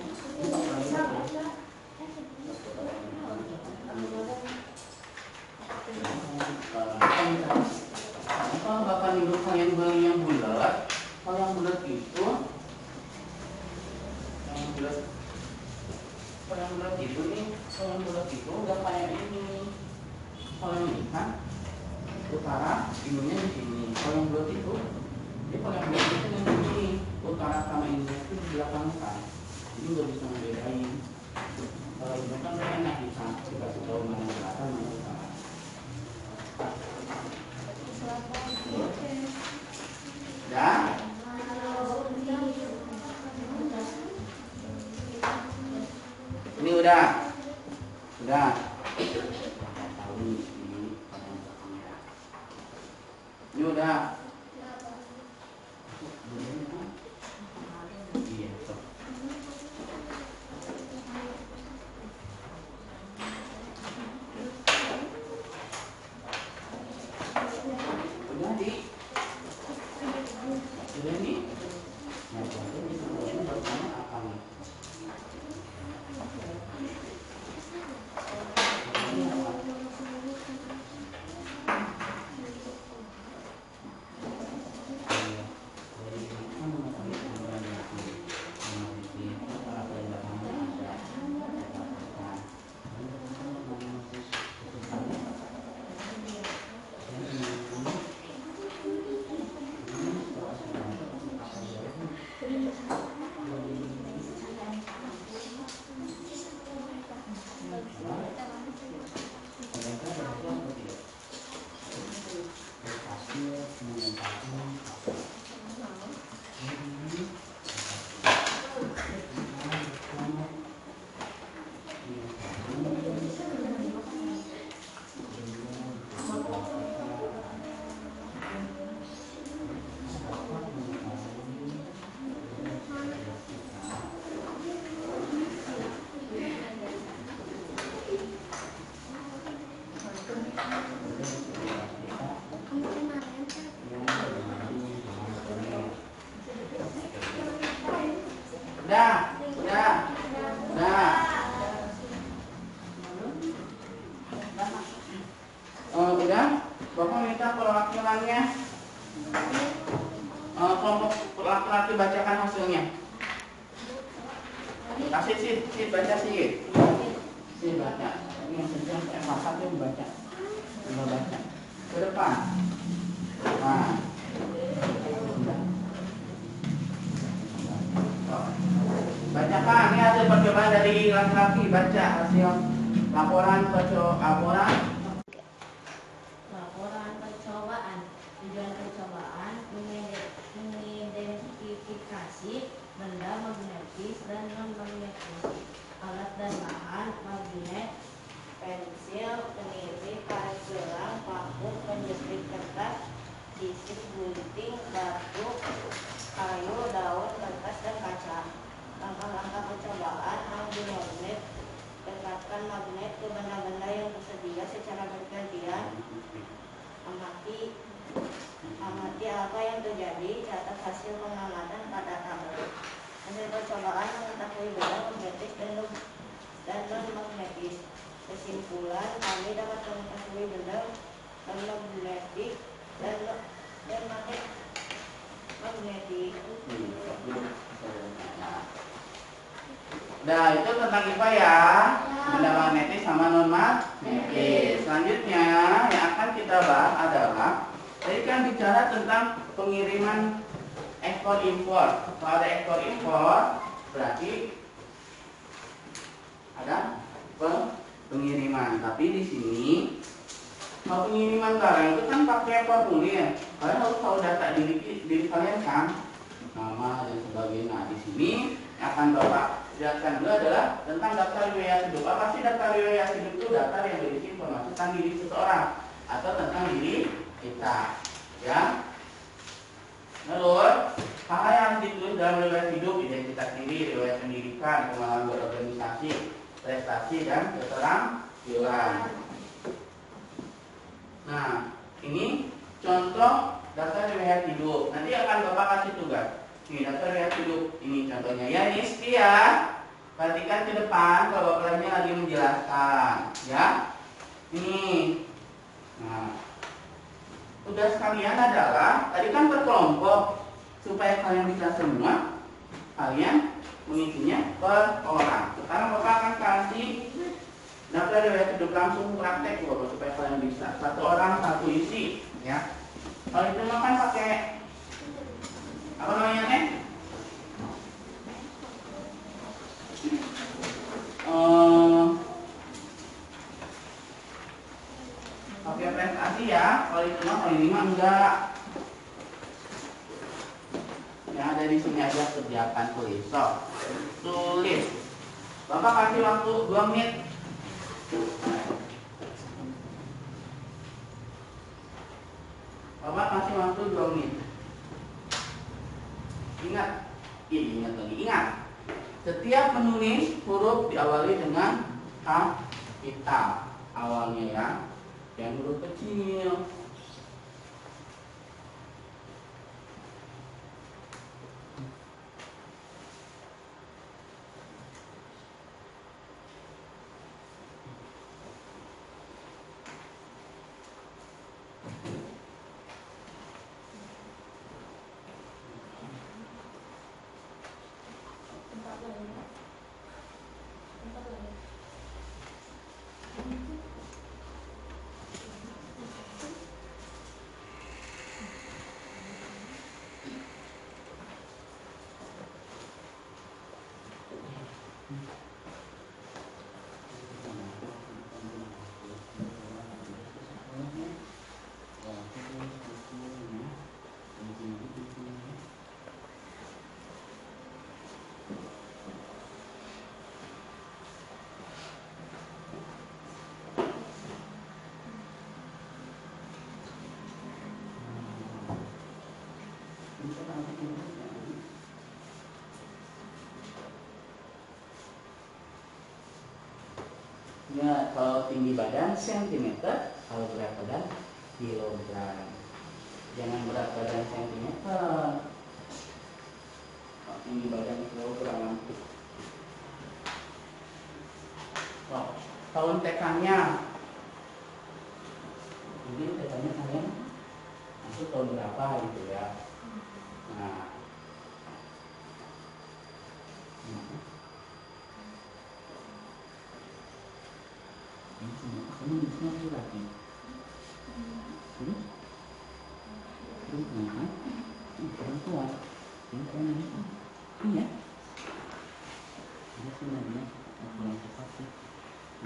[SPEAKER 1] Bapak ibu kalian beli yang bulat, kalau yang bulat itu, kalau yang bulat itu udah kayak ini. Kalau yang ini kan utara, ininya di sini. Kalau Udah. Udah. Tahu ini pada kamera. Ini udah. Iya, sok. Udah, Di. Udah, Di. Nah, ini pertama apa nih? Udah. Udah. Bapak minta perwakilannya. Kelompok laki-laki bacakan hasilnya. Kasih Sid baca Sid. Sid baca. Ini maksudnya masak dia membaca. Membaca. Ke depan. Nah. Bacakan, ini hasil percobaan dari laki-laki. Baca hasil laporan percobaan. Tujuan percobaan mengidentifikasi benda magnetis dan non-magnetis, alat dan bahan magnet, pensil, peniti, karet gelang, paku, penjepit kertas, sisir, gunting, batu, kayu, daun, kertas, dan kaca. Langkah-langkah percobaan: ambil magnet, dekatkan magnet ke benda-benda yang tersedia secara bergantian. Amati apa yang terjadi, catat hasil pengamatan pada tabel. Hasil percobaan mengetahui benda magnetis dan non-magnetis. Kesimpulan, kami dapat mengetahui benda non-magnetik dan magnetik. Nah, itu tentang IPA ya. Benda magnetis sama non-magnetis. Selanjutnya yang akan kita bahas adalah, tadi kan bicara tentang pengiriman ekspor impor. Kalau ada ekspor impor, berarti ada pengiriman. Tapi di sini kalau pengiriman barang itu kan pakai formulir. Kalian harus tahu data diri kalian kan, nama dan sebagainya. Nah, di sini akan Bapak jelaskan dulu adalah tentang daftar riwayat hidup. Apa sih daftar riwayat hidup itu? Daftar yang berisi informasi tentang diri seseorang atau tentang diri kita, ya. Terus hal yang harus ditulis dalam riwayat hidup: identitas diri, riwayat pendidikan, pengalaman berorganisasi, prestasi, dan keterampilan. Nah, ini contoh daftar riwayat hidup. Nanti akan Bapak kasih tugas. Ini daftar riwayat hidup. Ini contohnya ya, ini setia. Perhatikan ke depan kalau Bapak lagi menjelaskan, ya. Ini. Nah, tugas kalian adalah, tadi kan berkelompok, supaya kalian bisa semua, kalian mengisinya per orang. Sekarang Bapak akan kasih daftar riwayat hidup, langsung praktek Bapak supaya kalian bisa. Satu orang satu isi, ya. Kalau itu kan pakai apa namanya nih? Pakai prestasi ya. Kalau itu mah, kalau ini mah enggak. Yang ada di sini aja kerjakan tulis. So, tulis Bapak kasih waktu 2 menit. Bapak kasih waktu 2 menit. Ingat, ingat lagi, ingat. Setiap menulis huruf diawali dengan kapital awalnya ya, yang huruf kecil. Ya, kalau tinggi badan sentimeter, kalau berat badan kilogram. Jangan berat badan sentimeter, kalau tinggi badan kilogram. Oh, tahun TK-nya, jadi TK-nya kalian masuk tahun berapa gitu ya. Nah, kamu bisa lagi perempuan ini ya sebenarnya kurang tepat sih.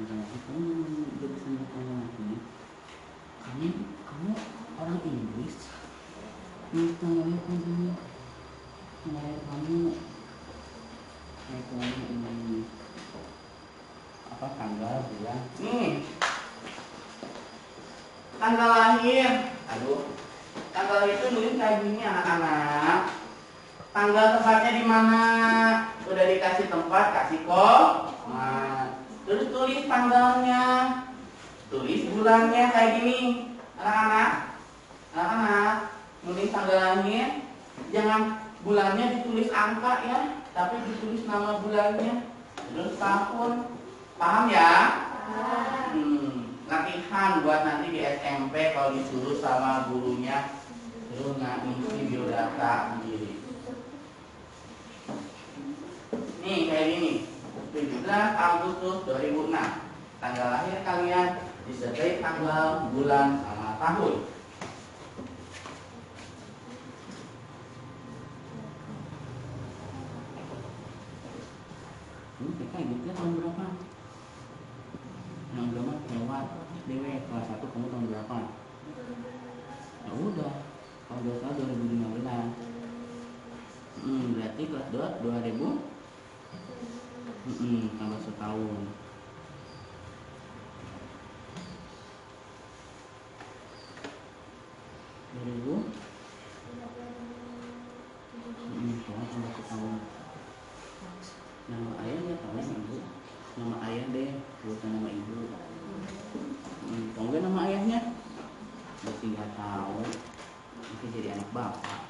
[SPEAKER 1] Kamu udah bisa ngomong lagi. Kamu orang Inggris tanya kamu ini apa tanggal bulan nih, tanggal lahir. Aduh, tanggal lahir itu nulis kayak gini anak-anak. Tanggal tempatnya di mana? Udah dikasih tempat, kasih koma. Terus tulis tanggalnya, tulis bulannya kayak gini anak-anak. Anak-anak nulis tanggal lahir, jangan bulannya ditulis angka ya, tapi ditulis nama bulannya, terus tahun. Paham ya? Latihan buat nanti di SMP kalau disuruh sama gurunya terus ngisi biodata sendiri. Nih kayak gini, 17 Agustus 2006, tanggal lahir kalian disertai tanggal, bulan, sama tahun. Ini kayak gitu tahun berapa? Yang berapa lewat dewe kelas 1 kamu tahun berapa? Ya udah, kalau 2015. Berarti kelas 2 2000 tambah setahun. Tambah setahun. Nama ayahnya tahu ibu, nama ayah deh, bukan nama ibu. Tahu nggak nama ayahnya? Berarti nggak tahu, nanti jadi anak bapak.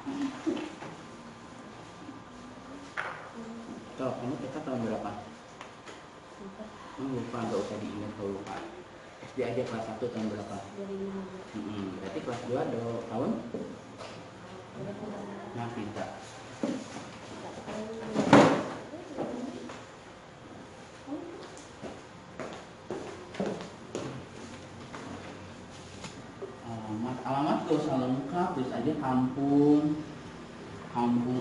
[SPEAKER 1] Coba kamu TK tahun berapa? Lupa, nggak usah diingat kalau lupa. SD aja kelas 1 tahun berapa? Berarti kelas 2 tahun? Nah, pintar. Alamat gak usah lengkap, tulis aja kampung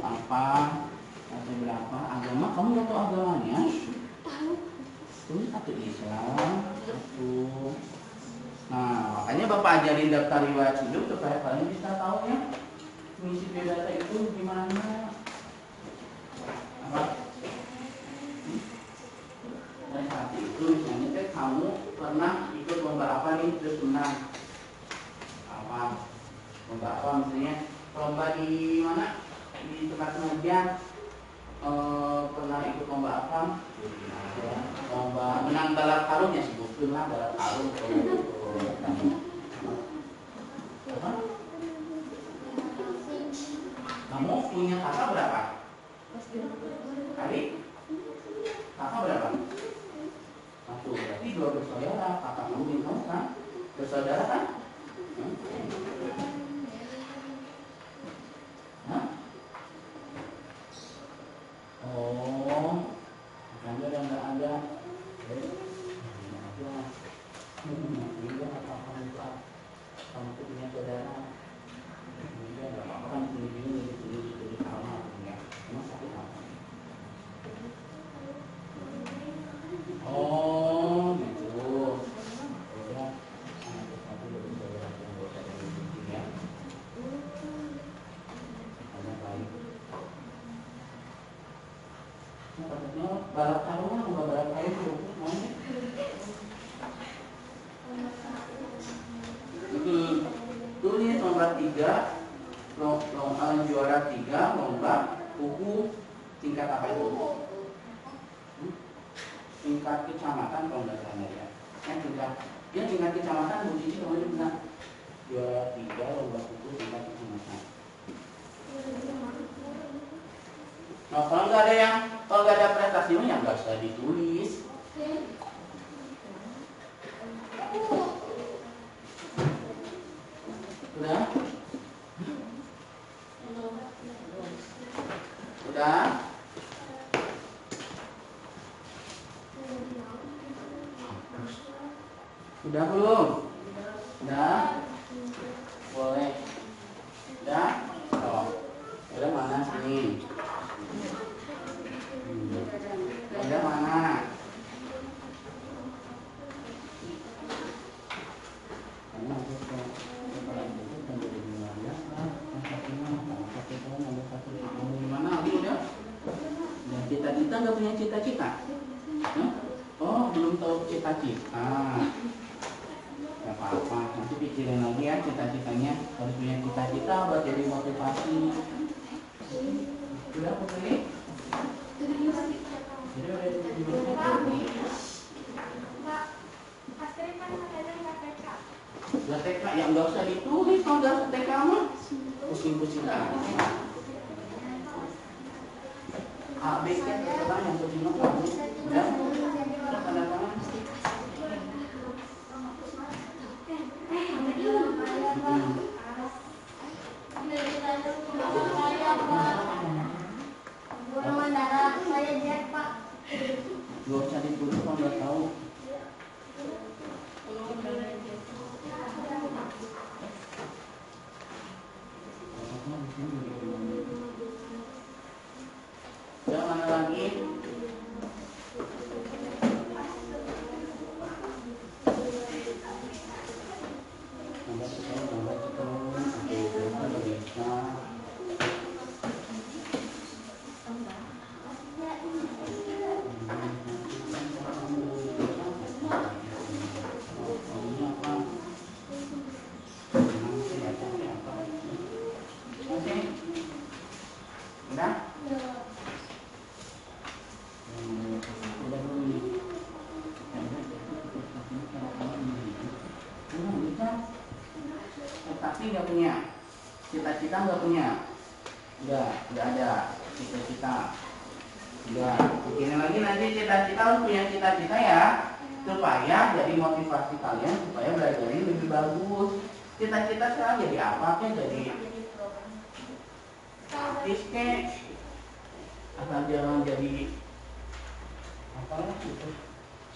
[SPEAKER 1] apa, RT berapa, agama kamu gak tahu agamanya? Tahu. Tulis satu Islam, satu. Nah makanya bapak ajarin daftar riwayat hidup supaya kalian bisa tahu ya mengisi biodata itu gimana. Apa? menang. Apa? Lomba apa misalnya? Lomba di mana? Di tempat pengajian. Pernah ikut lomba apa? Lomba menang balap karung ya, sebutkan lah balap karung. Apa? Kamu punya kakak berapa? Adik? Kakak berapa? Satu. Berarti 2 bersaudara. Kakak kamu dan kamu kan? Bersaudara kan? Hah? Oh, ada dan nggak ada. Kamu punya saudara. Nggak apa-apa kan ini di kamar ya. Emang sakit apa? Oh, gitu. Ya, anak satu dari saudara yang bosan yang mungkin ya. Ada baik. Nah, katanya balap karungnya nggak balap karung dulu, mana? Tulis nomor 3, juara 3 lomba buku tingkat apa itu? Tingkat kecamatan kalau nggak salah ya. Tingkat kecamatan Bu Cici kemarin pernah juara 3 lomba buku tingkat kecamatan. Nah kalau nggak ada prestasinya ya nggak usah ditulis. Udah? Udah? Udah belum? Udah? Boleh. Udah? Oh. Udah mana sini? Udah mana? Cita-cita nggak punya cita-cita? Oh, belum tahu cita-cita. Gak apa-apa, nanti pikirin lagi ya cita-citanya. Harus punya cita-cita buat jadi motivasi. Udah putri? Udah TK, ya nggak usah ditulis kalau nggak usah TK mah. Pusing-pusing aja. A, B, C, terserah yang kedua kamu. Udah? Tanda tangan. Gak usah ditulis kalau nggak tahu. Udah mana lagi? Tapi nggak punya cita-cita, nggak punya, nggak ada cita-cita. Udah, begini lagi nanti cita-cita harus punya cita-cita ya, supaya jadi motivasi kalian supaya belajarnya lebih bagus. Cita-cita sekarang jadi apa kek? Jadi artis kek, atau jangan jadi apa gitu.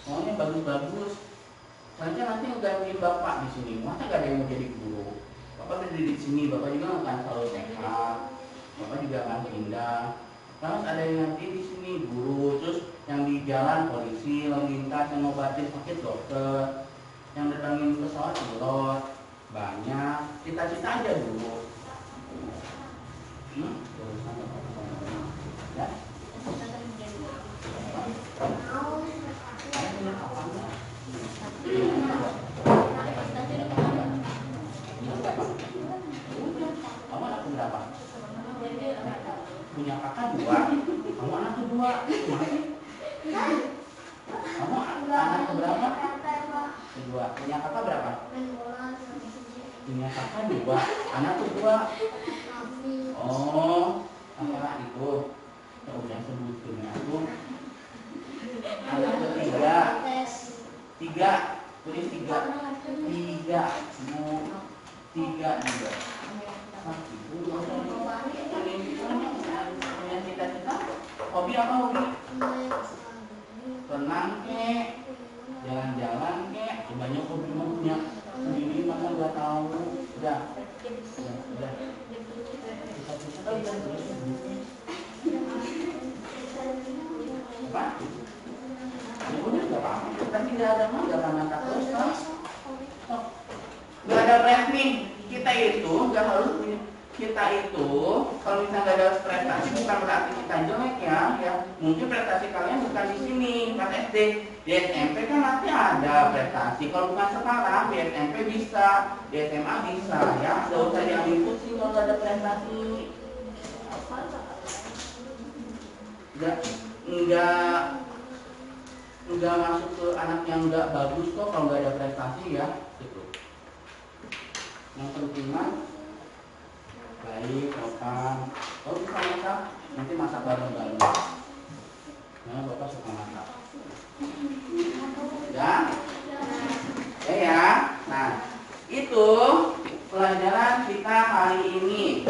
[SPEAKER 1] Soalnya bagus-bagus. Soalnya nanti ngegantiin bapak di sini, masa gak ada yang mau jadi guru? Bapak berdiri di sini, bapak juga akan selalu sehat, bapak juga akan pindah. Terus ada yang nanti di sini guru, terus yang di jalan polisi, lalu lintas, yang ngobatin sakit dokter, yang datangin pesawat pilot, banyak. Cita-cita aja dulu. Ya? Apa? Punya kakak 2, kamu anak kedua. Kamu anak keberapa? Kedua. Punya kakak berapa? Punya kakak 2, anak kedua. Oh, kakak itu. Ya udah sebutin aku. Anak ketiga. 3, tulis 3. 3 juga. Punya cita-cita? Hobi apa hobi? Renang kek, jalan-jalan kek, banyak hobi punya sendiri masa nggak tahu. Udah. Apa? Ya udah nggak apa-apa. Tapi nggak ada mah nggak pernah terus kan? Nggak ada ref nih. Kita itu nggak harus punya. Kita itu kalau misalnya nggak ada prestasi bukan berarti kita jelek ya. Mungkin prestasi kalian bukan di sini pas SD, di SMP kan nanti ada prestasi. Kalau bukan sekarang di SMP bisa, di SMA bisa ya. Nggak usah diambil pusing kalau nggak ada prestasi. Nggak masuk ke anak yang nggak bagus kok kalau nggak ada prestasi ya. Gitu. Yang penting mah baik, sopan. Kalau bisa masak, nanti masak bareng-bareng. Nah, Bapak suka masak. Ya. Nah, itu pelajaran kita hari ini.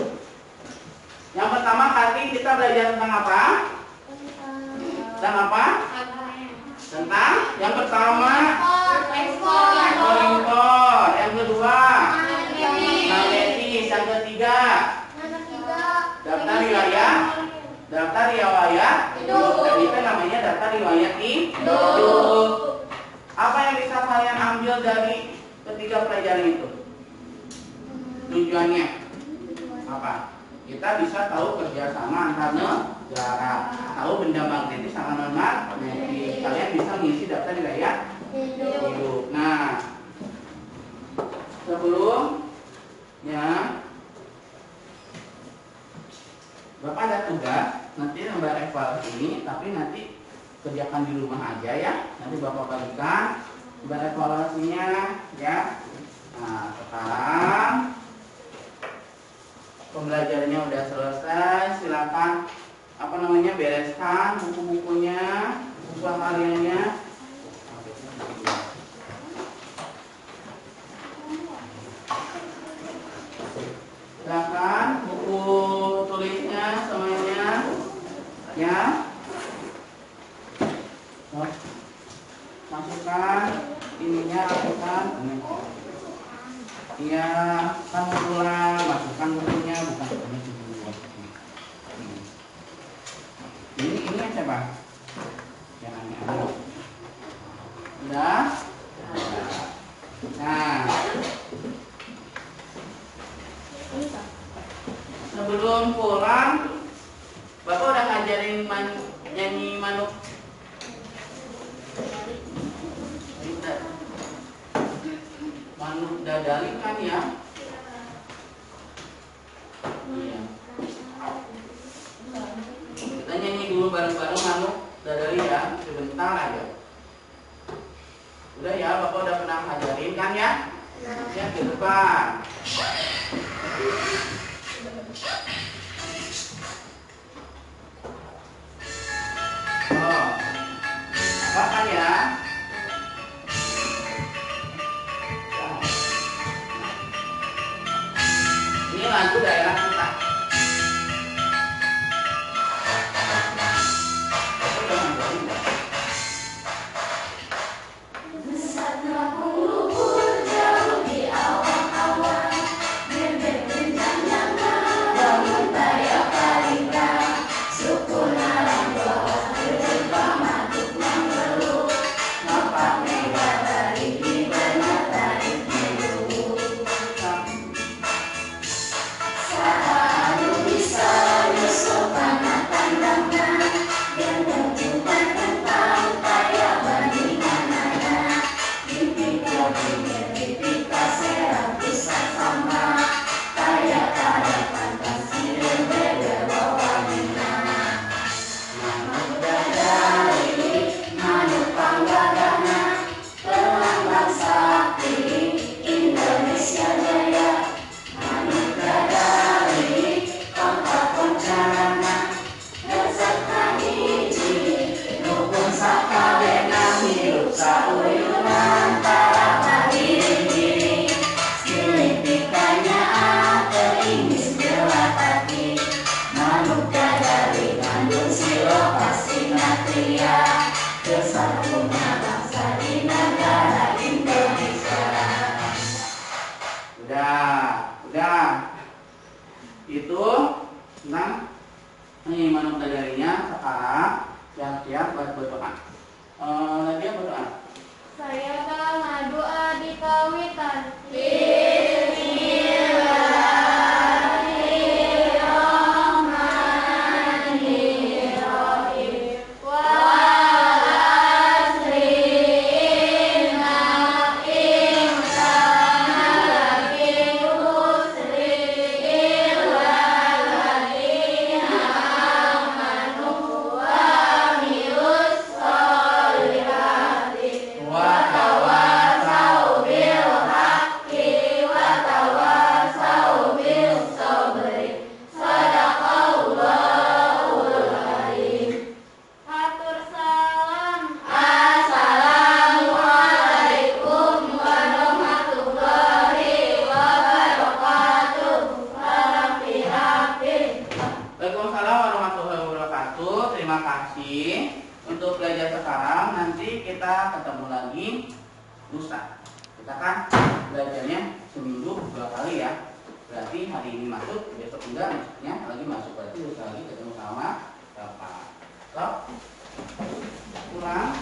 [SPEAKER 1] Yang pertama kali kita belajar tentang apa? Tentang apa? Tentang yang pertama ekspor. Yang kedua analisis. Yang ketiga daftar riwayat hidup. Itu namanya daftar riwayat hidup. Apa yang bisa kalian ambil dari ketiga pelajaran itu? Tujuannya apa? Kita bisa tahu kerjasama antar negara, tahu benda magnetis sama non magnetis. Kalian bisa mengisi daftar riwayat hidup. Nah, sebelumnya Bapak ada tugas nanti lembar evaluasi ini, tapi nanti kerjakan di rumah aja ya. Nanti Bapak berikan lembar evaluasinya ya. Nah, sekarang pembelajarannya udah selesai. Silakan bereskan buku-bukunya, buku karyanya. Silakan buku tulisnya semuanya ya. Masukkan ininya, masukkan. Iya, kamu ulang, masukkan bukunya, bukan bukunya dulu. Ini yang siapa? Yang aneh-aneh. Udah? Nah, sebelum pulang, Bapak udah ngajarin nyanyi manuk. Manuk dadali kan ya? Iya. Kita nyanyi dulu bareng-bareng manuk dadali ya, sebentar aja. Udah ya, Bapak udah pernah ngajarin kan ya? Ya, ke depan. Oh, apa kan ya? Ini lagu daerah kita.
[SPEAKER 4] Bangun tayap kali
[SPEAKER 2] bersatunya bangsa di negara Indonesia.
[SPEAKER 1] Udah. Itu tentang ini mana pelajarinya. Sekarang siap-siap buat berdoa. Nadia berdoa.
[SPEAKER 3] Saya telah doa di kawitan.
[SPEAKER 1] Terima kasih untuk belajar sekarang. Nanti kita ketemu lagi lusa. Kita kan belajarnya seminggu 2 kali ya. Berarti hari ini masuk, besok enggak, maksudnya lagi masuk. Berarti lusa lagi ketemu sama Bapak. So, kurang